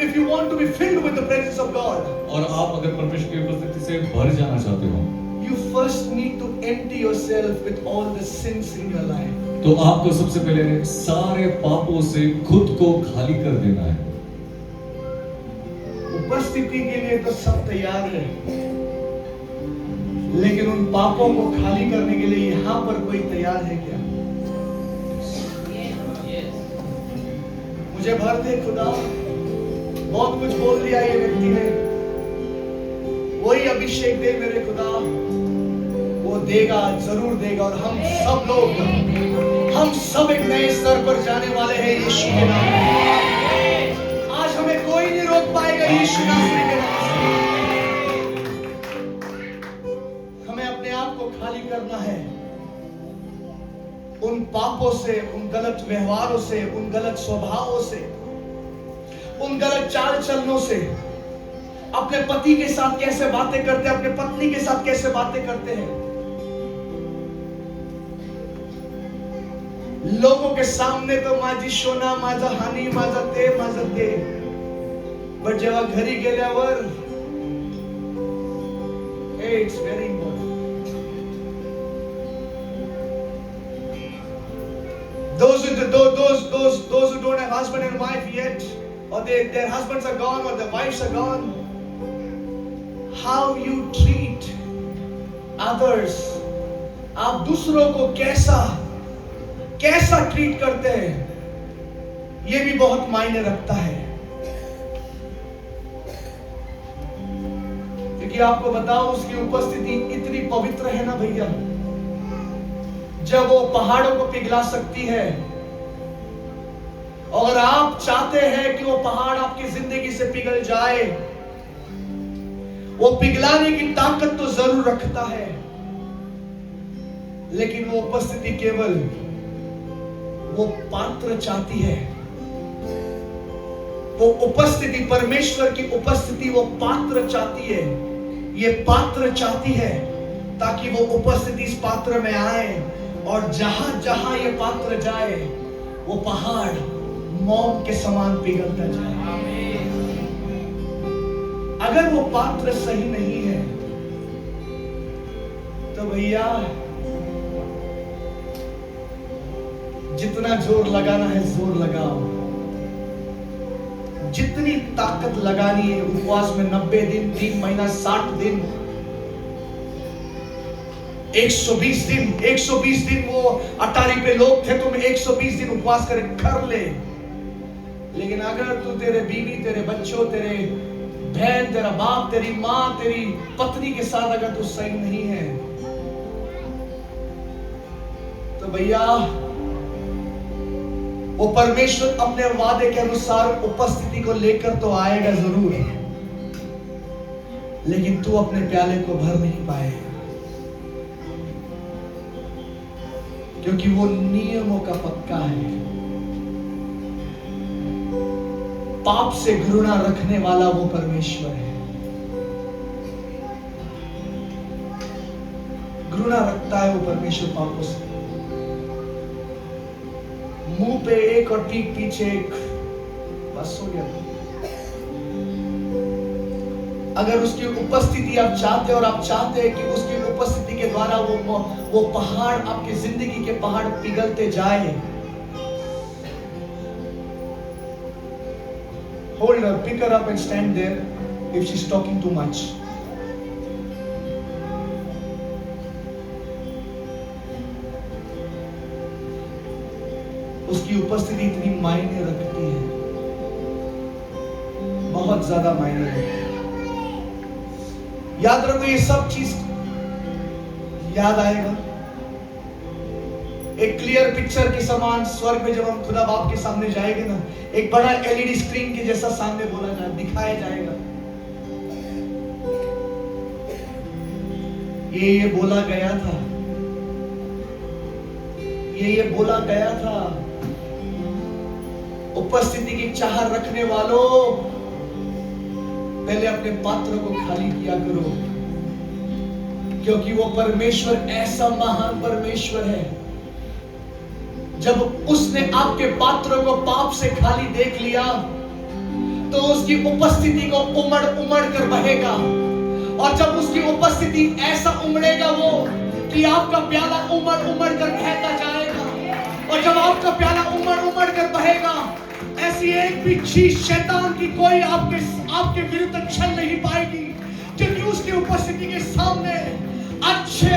if you want to be filled with the presence of God, और आप अगर परमेश्वर की उपस्थिति से भर जाना चाहते हो, you first need to empty yourself with all the sins in your life. तो आपको सबसे पहले सारे पापों से खुद को खाली कर देना है। उपस्थिति के लिए तो सब तैयार है, लेकिन उन पापों को खाली करने के लिए यहाँ पर कोई तैयार है क्या? मुझे भर दे खुदा, बहुत कुछ बोल दिया ये व्यक्ति ने, वही अभिषेक दे मेरे खुदा, वो देगा, जरूर देगा। और हम सब लोग, हम सब एक नए स्तर पर जाने वाले हैं यीशु के नाम में। आज हमें कोई नहीं रोक पाएगा यीशु नासरी के नाम से। हमें अपने आप को खाली करना है उन पापों से, उन गलत व्यवहारों से, उन गलत स्वभावों से, उन गलत चाल चलनों से। अपने पति के साथ कैसे बातें करते हैं, अपने पत्नी के साथ कैसे बातें करते हैं, लोगों के सामने तो माझी सोना, माझा हानी, माझा ते, बट जेव्हा घरी गेल्यावर it's very important. Those who don't have husband and wife yet, or their husbands are gone, or their wives are gone, how you treat others, आप दूसरों को कैसा ट्रीट करते हैं, ये भी बहुत मायने रखता है। क्योंकि आपको बताओ, उसकी उपस्थिति इतनी पवित्र है ना भैया, जब वो पहाड़ों को पिघला सकती है। अगर आप चाहते हैं कि वो पहाड़ आपकी जिंदगी से पिघल जाए, वो पिघलाने की ताकत तो जरूर रखता है, लेकिन वो उपस्थिति केवल वो पात्र चाहती है। वो उपस्थिति, परमेश्वर की उपस्थिति वो पात्र चाहती है। ये पात्र चाहती है ताकि वो उपस्थिति इस पात्र में आए, और जहां जहां ये पात्र जाए वो पहाड़ मोम के समान पिघलता जाए। अगर वो पात्र सही नहीं है तो भैया जितना जोर लगाना है जोर लगाओ, जितनी ताकत लगानी है उपवास में 90 दिन, 3 महीना, 60 दिन, 120 दिन वो अटारी पे लोग थे, तुम 120 दिन उपवास कर ले। लेकिन अगर तू, तेरे बीवी, तेरे बच्चों, तेरे बहन, तेरा बाप, तेरी माँ, तेरी पत्नी के साथ अगर तू सही नहीं है, तो भैया वो परमेश्वर अपने वादे के अनुसार उपस्थिति को लेकर तो आएगा जरूर, लेकिन तू अपने प्याले को भर नहीं पाएगा, क्योंकि वो नियमों का पक्का है। पाप से घृणा रखने वाला वो परमेश्वर है। घृणा रखता है वो परमेश्वर पापों से। मुंह पे एक और पीठ पीछे एक, बस हो गया। अगर उसकी उपस्थिति आप चाहते, और आप चाहते हैं कि उसकी उपस्थिति के द्वारा वो पहाड़, आपकी जिंदगी के पहाड़ पिघलते जाए, hold her, pick her up and stand there if she's talking too much. उसकी उपस्थिति इतनी मायने रखती है, बहुत ज्यादा मायने रखती है। याद रखो, ये सब चीज याद आएगा एक क्लियर पिक्चर के समान। स्वर्ग में जब हम खुदा बाप के सामने जाएंगे ना, एक बड़ा एलईडी स्क्रीन के जैसा सामने बोला जाए, दिखाया जाएगा, ये बोला गया था, ये बोला गया था। उपस्थिति की चाह रखने वालों, पहले अपने पात्र को खाली किया करो, क्योंकि वो परमेश्वर ऐसा महान परमेश्वर है। जब उसने आपके पात्र को पाप से खाली देख लिया, तो उसकी उपस्थिति को उमड़ उमड़ कर बहेगा। और जब उसकी उपस्थिति ऐसा उमड़ेगा वो कि आपका प्याला उमड़ उमड़ कर बहता जाएगा। और जब आपका प्याला उमड़ उमड़ कर बहेगा, ऐसी एक भी चीज शैतान की कोई आपके विरुद्ध चल नहीं पाएगी, क्योंकि उसकी उपस्थिति के सामने अच्छे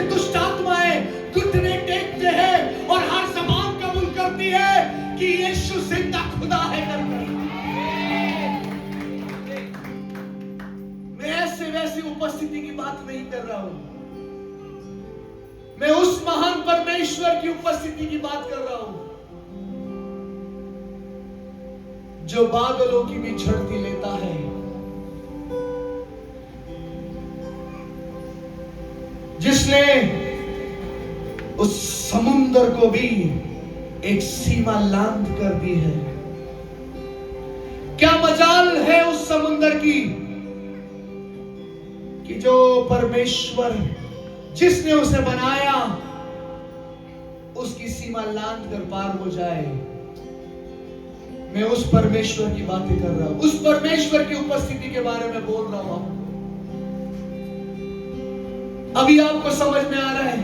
दुष्ट आत्माएं घुटने टेकते हैं और हर जबान कबूल करती है कि यीशु जिंदा खुदा है करके। उपस्थिति की बात नहीं कर रहा हूं, मैं उस महान परमेश्वर की उपस्थिति की बात कर रहा हूं जो बादलों की भी झड़ती लेता है, जिसने उस समुद्र को भी एक सीमा लांघ कर दी है। क्या मजाल है उस समुद्र की कि जो परमेश्वर जिसने उसे बनाया उसकी सीमा लांघ कर पार हो जाए। मैं उस परमेश्वर की बातें कर रहा हूं, उस परमेश्वर की उपस्थिति के बारे में बोल रहा हूं। अभी आपको समझ में आ रहा है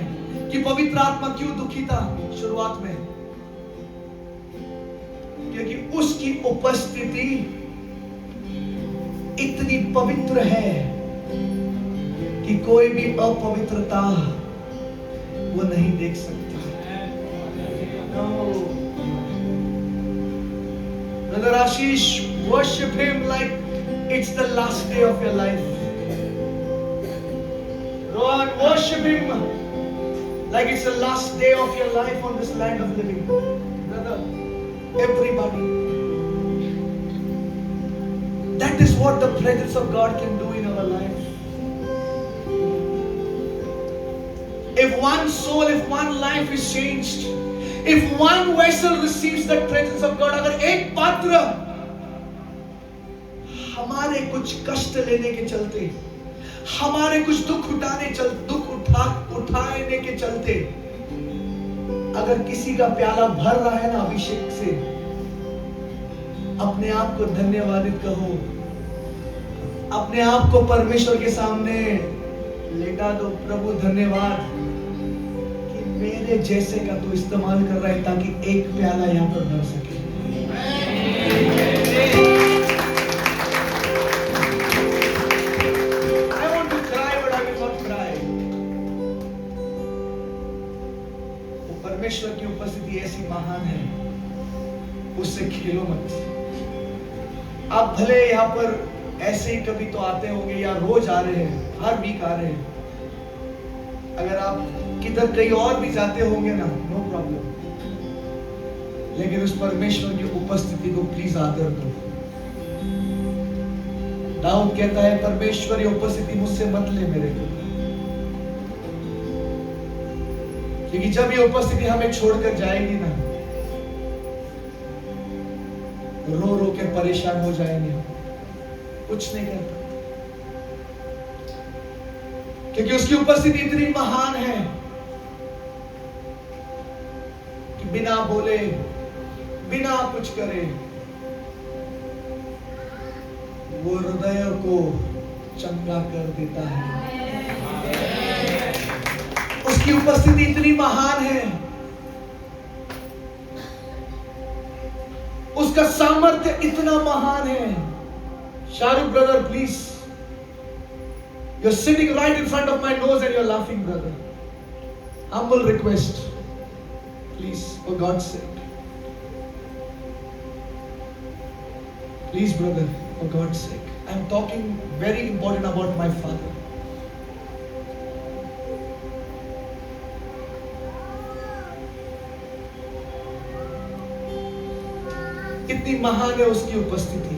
कि पवित्र आत्मा क्यों दुखी था शुरुआत में, क्योंकि उसकी उपस्थिति इतनी पवित्र है कि कोई भी अपवित्रता वो नहीं देख सकता। Brother Ashish, worship him like it's the last day of your life. Rohan, worship him like it's the last day of your life on this land of living. Brother, everybody. That is what the presence of God can do in our life. If one soul, if one life is changed, if one vessel receives the presence of God, अगर एक पात्र हमारे कुछ कष्ट लेने के चलते, हमारे कुछ दुख उठाने के चलते, अगर किसी का प्याला भर रहा है ना अभिषेक से, अपने आप को धन्यवादित कहो, अपने आप को परमेश्वर के सामने लेटा दो। प्रभु धन्यवाद कि मेरे जैसे का तू इस्तेमाल कर रहा है ताकि एक प्याला यहां पर भर सके। I want to cry but I will not cry. वो परमेश्वर की उपस्थिति ऐसी महान है, उससे खेलो मत। आप भले यहाँ पर ऐसे ही कभी तो आते होंगे या रोज आ रहे हैं, हर वीक आ रहे हैं, अगर आप किधर कहीं और भी जाते होंगे ना, नो प्रॉब्लम, लेकिन उस परमेश्वर की उपस्थिति को प्लीज आदर दो। दाऊद कहता है परमेश्वर की उपस्थिति मुझसे मत ले मेरे को, क्योंकि जब ये उपस्थिति हमें छोड़कर जाएगी ना, रो रो के परेशान हो जाएंगे, कुछ नहीं करता, क्योंकि उसकी उपस्थिति इतनी महान है कि बिना बोले, बिना कुछ करे, वो हृदय को चंगा कर देता है। उसकी उपस्थिति इतनी महान है, उसका सामर्थ्य इतना महान है। Shahrukh brother please, you're sitting right in front of my nose and you're laughing brother. Humble request, please, for God's sake, please brother, for God's sake, I'm talking very important about my father. कितनी महान है उसकी उपस्थिति।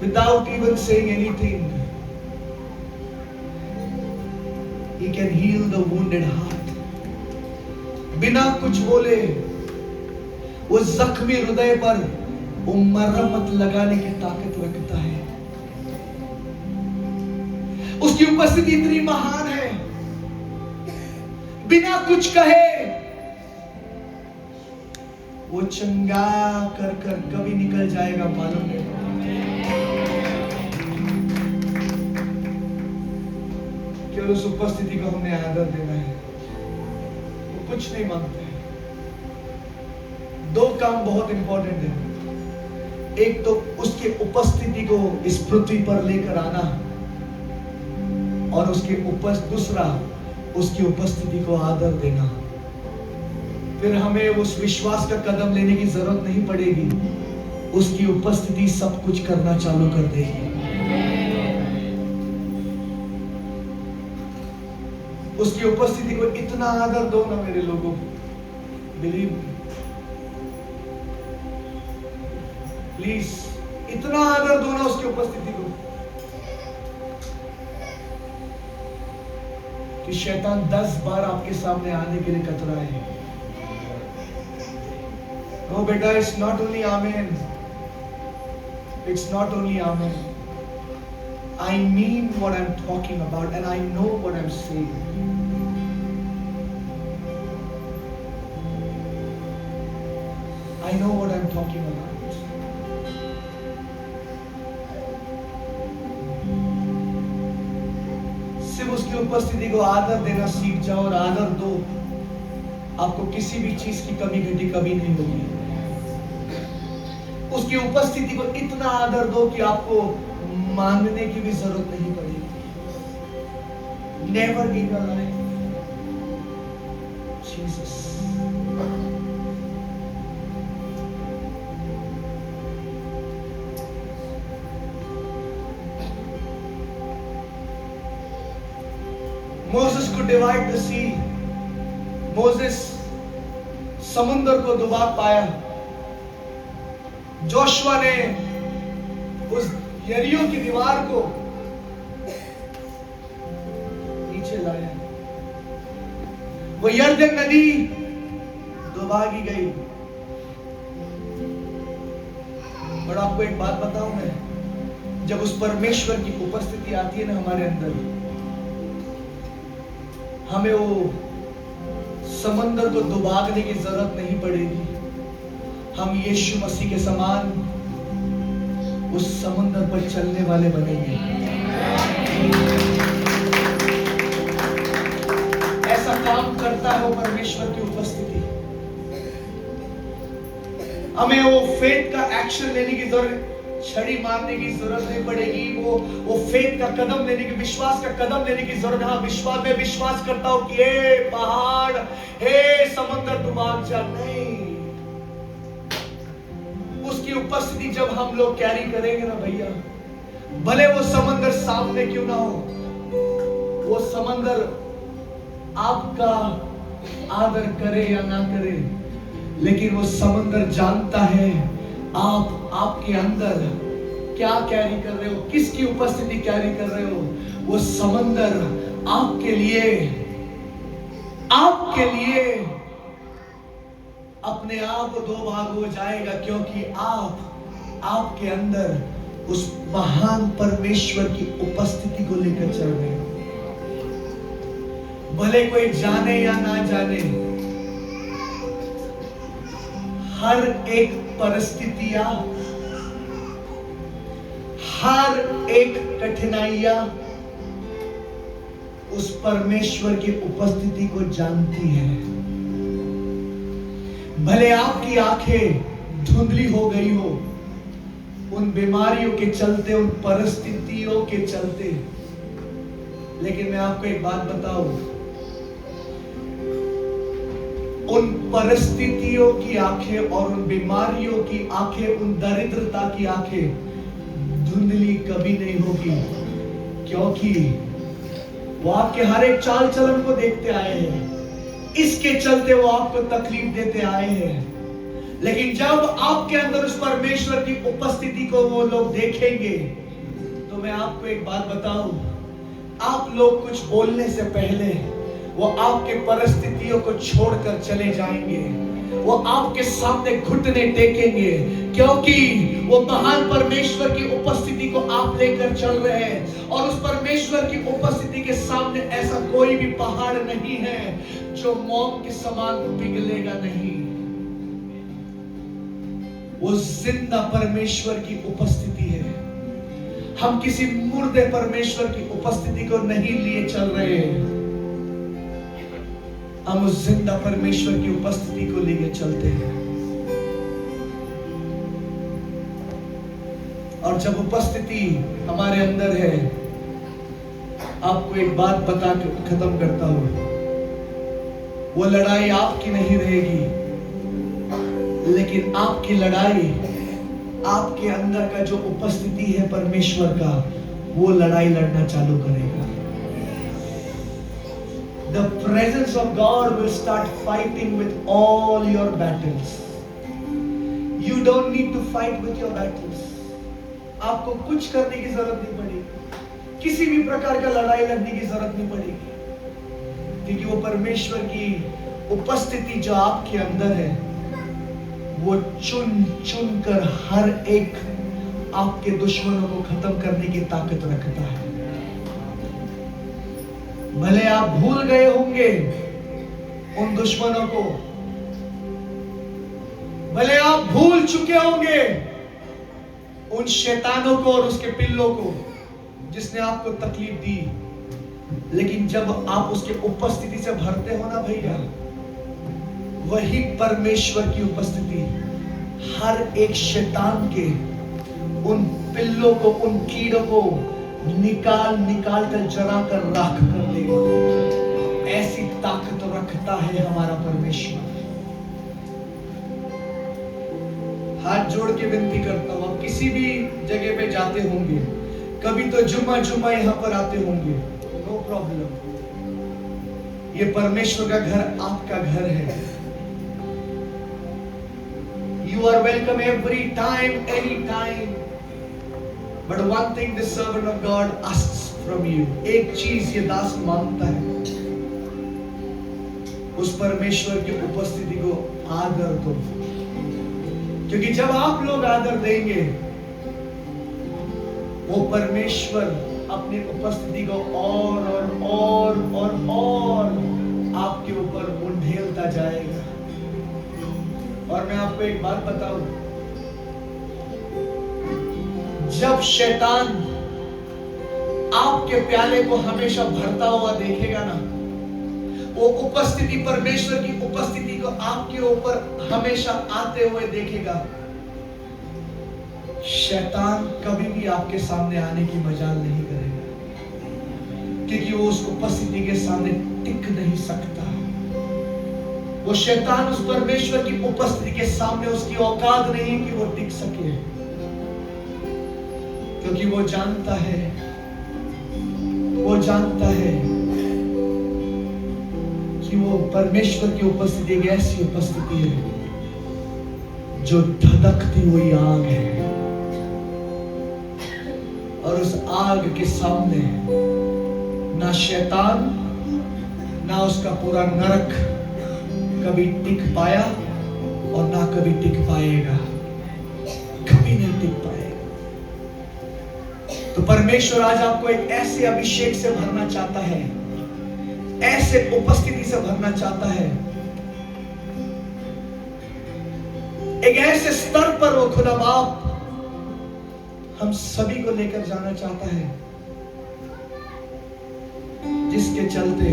Without even saying anything, He can heal the wounded heart. बिना कुछ बोले वो जख्मी हृदय पर वो मरम्मत लगाने की ताकत रखता है। उसकी उपस्थिति इतनी महान है, बिना कुछ कहे वो चंगा कर कर कभी निकल जाएगा, मालूम नहीं। केवल उस उपस्थिति को हमने आदर देना है, वो कुछ नहीं मांगते हैं। दो काम बहुत इंपॉर्टेंट है, एक तो उसकी उपस्थिति को इस पृथ्वी पर लेकर आना, और दूसरा उसकी उपस्थिति को आदर देना। फिर हमें उस विश्वास का कदम लेने की जरूरत नहीं पड़ेगी। उसकी उपस्थिति सब कुछ करना चालू कर देगी। उसकी उपस्थिति को इतना आदर दो ना मेरे लोगों, बिलीव मी, प्लीज इतना आदर दो ना उसकी उपस्थिति को कि शैतान 10 बार आपके सामने आने के लिए कतराए। नो बेटा, it's not only amen, it's not only amen, I mean what I'm talking about and I know what I'm saying. I know what I'm talking about. सिर्फ उसकी उपस्थिति को आदर देना सीख जाओ और आदर दो, आपको किसी भी चीज की कमी घटी कभी नहीं होगी। उसकी उपस्थिति को इतना आदर दो कि आपको मांगने की भी जरूरत नहीं पड़ेगी। Never in your life Jesus. Moses could divide the sea. Moses समुद्र को डुबा पाया। जोशुआ ने उस यरीहो की दीवार को नीचे लाया। वो यरदन नदी डुबागी गई। और आपको एक बात बताऊं मैं, जब उस परमेश्वर की उपस्थिति आती है ना हमारे अंदर, हमें वो समंदर को डुबाने की जरूरत नहीं पड़ेगी। हम यीशु मसीह के समान उस समुद्र पर चलने वाले बनेंगे। ऐसा काम करता है वो परमेश्वर की उपस्थिति। हमें वो फेथ का एक्शन लेने की जरूरत, छड़ी मारने की जरूरत नहीं पड़ेगी। वो फेथ का कदम लेने की, विश्वास का कदम लेने की जरूरत। हाँ, विश्वास में विश्वास करता हूं कि हे पहाड़, हे समुद्र डूब जा। नहीं, उसकी उपस्थिति जब हम लोग कैरी करेंगे ना भैया, भले वो समंदर सामने क्यों ना हो, वो समंदर आपका आदर करे या ना करे, लेकिन वो समंदर जानता है आप आपके अंदर क्या कैरी कर रहे हो, किसकी उपस्थिति कैरी कर रहे हो। वो समंदर आपके लिए अपने आप दो भाग हो जाएगा, क्योंकि आपके अंदर उस महान परमेश्वर की उपस्थिति को लेकर चल रहे हो। भले कोई जाने या ना जाने, हर एक परिस्थितियां, हर एक कठिनाइयां उस परमेश्वर की उपस्थिति को जानती है। भले आपकी आंखें धुंधली हो गई हो उन बीमारियों के चलते, उन परिस्थितियों के चलते, लेकिन मैं आपको एक बात बताऊं, उन परिस्थितियों की आंखें और उन बीमारियों की आंखें, उन दरिद्रता की आंखें धुंधली कभी नहीं होगी, क्योंकि वो आपके हर एक चाल चलन को देखते आए हैं। इसके चलते वो आपको तकलीफ देते आए हैं, लेकिन जब आपके अंदर उस परमेश्वर की उपस्थिति को वो लोग देखेंगे, तो मैं आपको एक बात बताऊं, आप लोग कुछ बोलने से पहले वो आपके परिस्थितियों को छोड़कर चले जाएंगे। वो आपके सामने घुटने टेकेंगे, क्योंकि वो महान परमेश्वर की उपस्थिति को आप लेकर चल रहे हैं। और उस परमेश्वर की उपस्थिति के सामने ऐसा कोई भी पहाड़ नहीं है जो मोम के समान पिघलेगा नहीं। वो जिंदा परमेश्वर की उपस्थिति है। हम किसी मुर्दे परमेश्वर की उपस्थिति को नहीं लिए चल रहे हैं, हम उस जिंदा परमेश्वर की उपस्थिति को लेकर चलते हैं। और जब उपस्थिति हमारे अंदर है, आपको एक बात बता के खत्म करता हूं, वो लड़ाई आपकी नहीं रहेगी, लेकिन आपकी लड़ाई, आपके अंदर का जो उपस्थिति है परमेश्वर का, वो लड़ाई लड़ना चालू करेगा। The presence of God will start fighting with all your battles. You don't need to fight with your battles. आपको कुछ करने की जरूरत नहीं पड़ेगी, किसी भी प्रकार का लड़ाई लड़ने की जरूरत नहीं पड़ेगी, क्योंकि वो परमेश्वर की उपस्थिति जो आपके अंदर है, वो चुन चुन कर हर एक आपके दुश्मनों को खत्म करने की ताकत रखता है। भले आप भूल गए होंगे उन दुश्मनों को, भले आप भूल चुके होंगे उन शैतानों को और उसके पिल्लों को जिसने आपको तकलीफ दी, लेकिन जब आप उसके उपस्थिति से भरते हो ना भैया, वही परमेश्वर की उपस्थिति हर एक शैतान के उन पिल्लों को, उन कीड़ों को निकाल निकाल कर जला कर राख कर देगा। ऐसी ताकत रखता है हमारा परमेश्वर। हाथ जोड़ के विनती करता हूं, आप किसी भी जगह पे जाते होंगे, कभी तो जुम्मा यहां पर आते होंगे, नो प्रॉब्लम। ये परमेश्वर का घर आपका घर है। You are welcome every time, any time. But one thing the servant of God asks from you, एक चीज ये दास मांगता है, उस परमेश्वर की उपस्थिति को आदर दो, क्योंकि जब आप लोग आदर देंगे, वो परमेश्वर अपनी उपस्थिति को और आपके ऊपर उंडेलता जाएगा। और मैं आपको एक बात बताऊं, जब शैतान आपके प्याले को हमेशा भरता हुआ देखेगा ना, वो उपस्थिति, परमेश्वर की उपस्थिति को आपके ऊपर हमेशा आते हुए देखेगा, शैतान कभी भी आपके सामने आने की मजाल नहीं करेगा, क्योंकि वो उस उपस्थिति के सामने टिक नहीं सकता। वो शैतान उस परमेश्वर की उपस्थिति के सामने, उसकी औकात नहीं कि वो टिक सके, क्योंकि वो जानता है कि वो परमेश्वर की उपस्थिति एक ऐसी उपस्थिति है जो धधकती हुई आग है, और उस आग के सामने ना शैतान ना उसका पूरा नरक कभी टिक पाया और ना कभी टिक पाएगा, कभी नहीं टिक पाएगा। तो परमेश्वर आज आपको एक ऐसे अभिषेक से भरना चाहता है, ऐसे उपस्थिति से भरना चाहता है, एक ऐसे स्तर पर वो खुदा बाप हम सभी को लेकर जाना चाहता है, जिसके चलते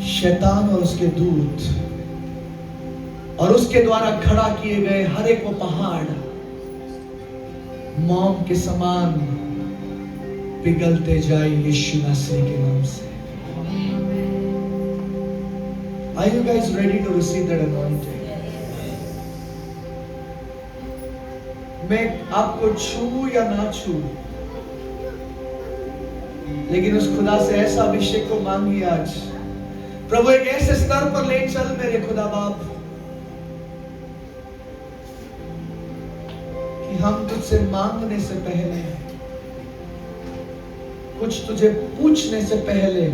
शैतान और उसके दूत और उसके द्वारा खड़ा किए गए हर एक वो पहाड़ मोम के समान पिघलते जाए यीशु मसीह के नाम से। Are you guys ready to receive that anointing? मैं आपको छू या ना छू, लेकिन उस खुदा से ऐसा अभिषेक को मांगिए आज, प्रभु एक ऐसे स्तर पर ले चल मेरे खुदा बाप कि हम तुझसे मांगने से पहले, कुछ तुझे पूछने से पहले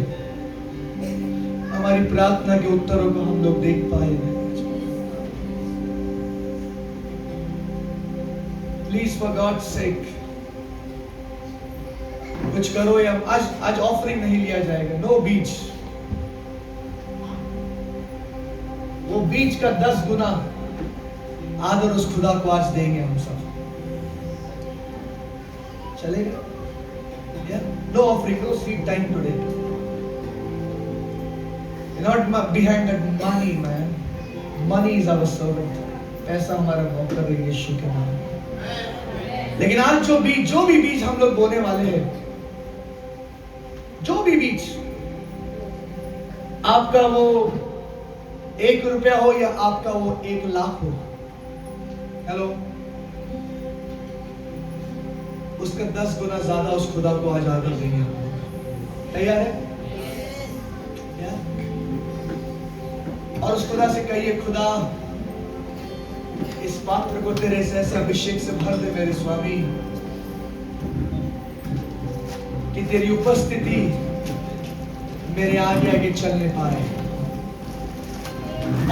हमारी प्रार्थना के उत्तरों को हम लोग देख पाए। प्लीज फॉर गॉड्स सेक कुछ करो, या आज ऑफरिंग नहीं लिया जाएगा, नो बीच। वो बीच का 10 गुना आदर उस खुदा को आज देंगे हम सब। चलेगा? No offering, no sweet time today. Not behind that money, man. Money is our servant. पैसा हमारा नौकर है यीशु के नाम। लेकिन आज जो भी बीज हम लोग बोने वाले हैं, जो भी बीज, आपका वो 1 रुपया हो या आपका वो 1 लाख हो, हेलो, उसका 10 गुना ज्यादा उस खुदा को आज आदर देंगे। तैयार है? और उस खुदा से कहिए, खुदा इस पात्र को तेरे ऐसे अभिषेक से भर दे मेरे स्वामी, कि तेरी उपस्थिति मेरे आगे आगे चलने पाए,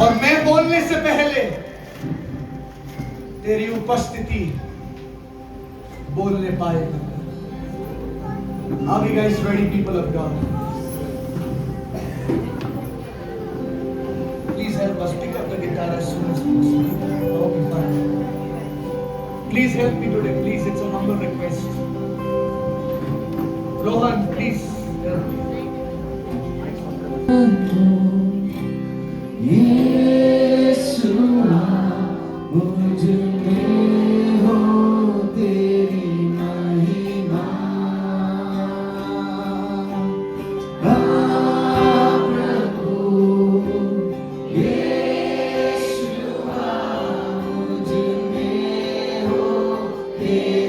और मैं बोलने से पहले तेरी उपस्थिति बोलने पाए। Are you guys ready, people of God? Please help us pick up the guitar as soon as possible. Okay, fine. Please help me today. Please, it's a humble request. Rohan, please help me. यीशुआ मुझ में हो तेरी महिमा, प्रभु यीशुआ मुझ में हो तेरी